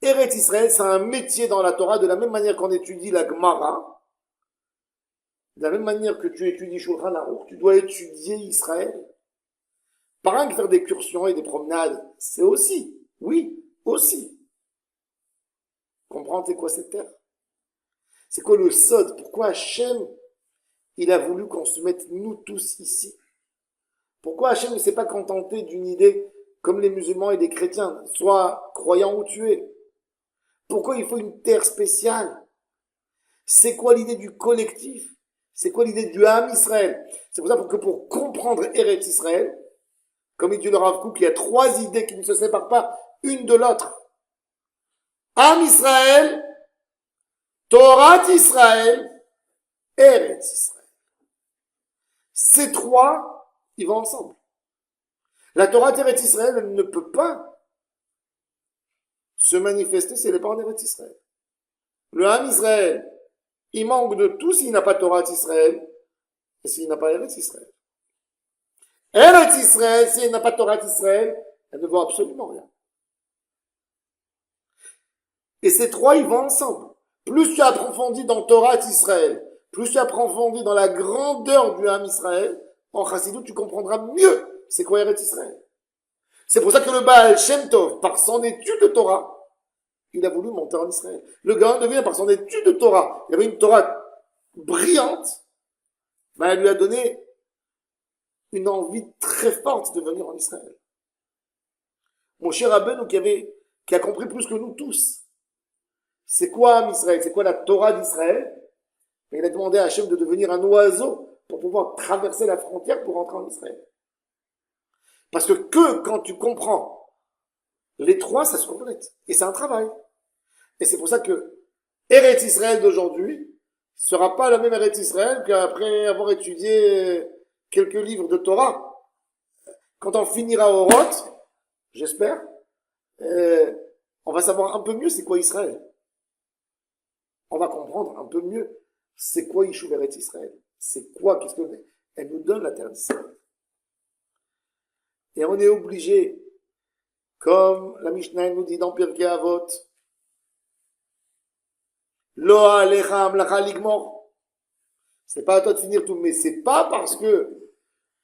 Eretz Israël, c'est un métier dans la Torah, de la même manière qu'on étudie la Gemara, de la même manière que tu étudies Shulchan Aruch, tu dois étudier Israël. Pas rien que faire des excursions et des promenades, c'est aussi, oui, aussi. Comprendre c'est quoi cette terre? C'est quoi le sod? Pourquoi Hachem, il a voulu qu'on se mette nous tous ici? Pourquoi Hachem ne s'est pas contenté d'une idée comme les musulmans et les chrétiens, soit croyant ou tués? Pourquoi il faut une terre spéciale? C'est quoi l'idée du collectif? C'est quoi l'idée du Ham Israël? C'est pour ça que pour comprendre Eretz Israël, comme il dit le Rav Kook, il y a 3 idées qui ne se séparent pas une de l'autre. Ham Israël, Torah Israël, Eretz Israël. Ces 3, ils vont ensemble. La Torah Eretz Israël, elle ne peut pas se manifester si elle n'est pas en Eretz Israël. Le Ham Israël, il manque de tout s'il n'a pas Torah Israël et s'il n'a pas Eretz Israël. Eretz Israël, s'il n'a pas Torah Israël, elle ne vaut absolument rien. Et ces 3, ils vont ensemble. Plus tu approfondis dans Torah Israël, plus tu approfondis dans la grandeur du Ham Israël, en Chassidut, tu comprendras mieux c'est quoi Eretz Israël. C'est pour ça que le Baal Shem Tov, par son étude de Torah, il a voulu monter en Israël. Le Gaon devient par son étude de Torah. Il avait une Torah brillante, mais elle lui a donné une envie très forte de venir en Israël. Mon cher Rabbeinu qui a compris plus que nous tous, c'est quoi Israël, c'est quoi la Torah d'Israël, mais il a demandé à Hachem de devenir un oiseau pour pouvoir traverser la frontière pour rentrer en Israël. Parce que quand tu comprends les 3, ça se complète. Et c'est un travail. Et c'est pour ça que Eretz Israël d'aujourd'hui sera pas la même Eretz Israël qu'après avoir étudié quelques livres de Torah. Quand on finira au Roth, j'espère, on va savoir un peu mieux c'est quoi Israël. On va comprendre un peu mieux c'est quoi Yishuv Eretz Israël. C'est quoi, qu'est-ce qu'elle nous donne la terre d'Israël. Et on est obligé, comme la Mishnah nous dit dans Pirkei Avot, Lo alecha amlacha ligmor. C'est pas à toi de finir tout, mais c'est pas parce que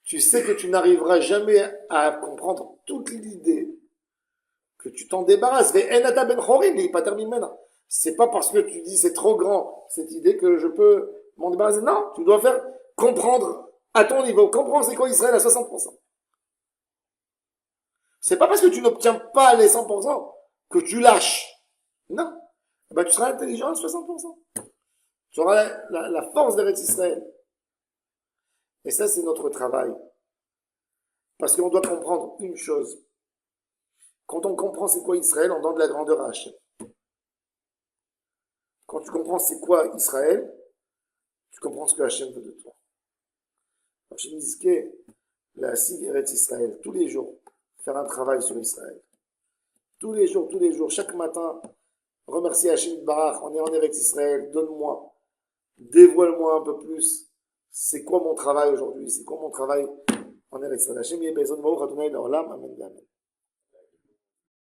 tu sais que tu n'arriveras jamais à comprendre toute l'idée que tu t'en débarrasses. Ve'enata ben chorin, il pas terminé maintenant. C'est pas parce que tu dis c'est trop grand cette idée que je peux m'en débarrasser. Non, tu dois faire comprendre à ton niveau. Comprendre c'est quoi Israël à 60%. C'est pas parce que tu n'obtiens pas les 100% que tu lâches. Non. Ben, tu seras intelligent à 60%. Tu auras la force d'Eretz Israël. Et ça, c'est notre travail. Parce qu'on doit comprendre une chose. Quand on comprend c'est quoi Israël, on donne de la grandeur à Hachem. Quand tu comprends c'est quoi Israël, tu comprends ce que Hachem veut de toi. Hachem dit que la Sig Eretz Israël, tous les jours, faire un travail sur Israël. Tous les jours, chaque matin, remercier Hachem Barach, on est en Eretz Israël, donne-moi, dévoile-moi un peu plus, c'est quoi mon travail aujourd'hui, c'est quoi mon travail en Eretz Israël. Hachem Yeh Bezon Baruch Adonai Leolam, Amen, Amen.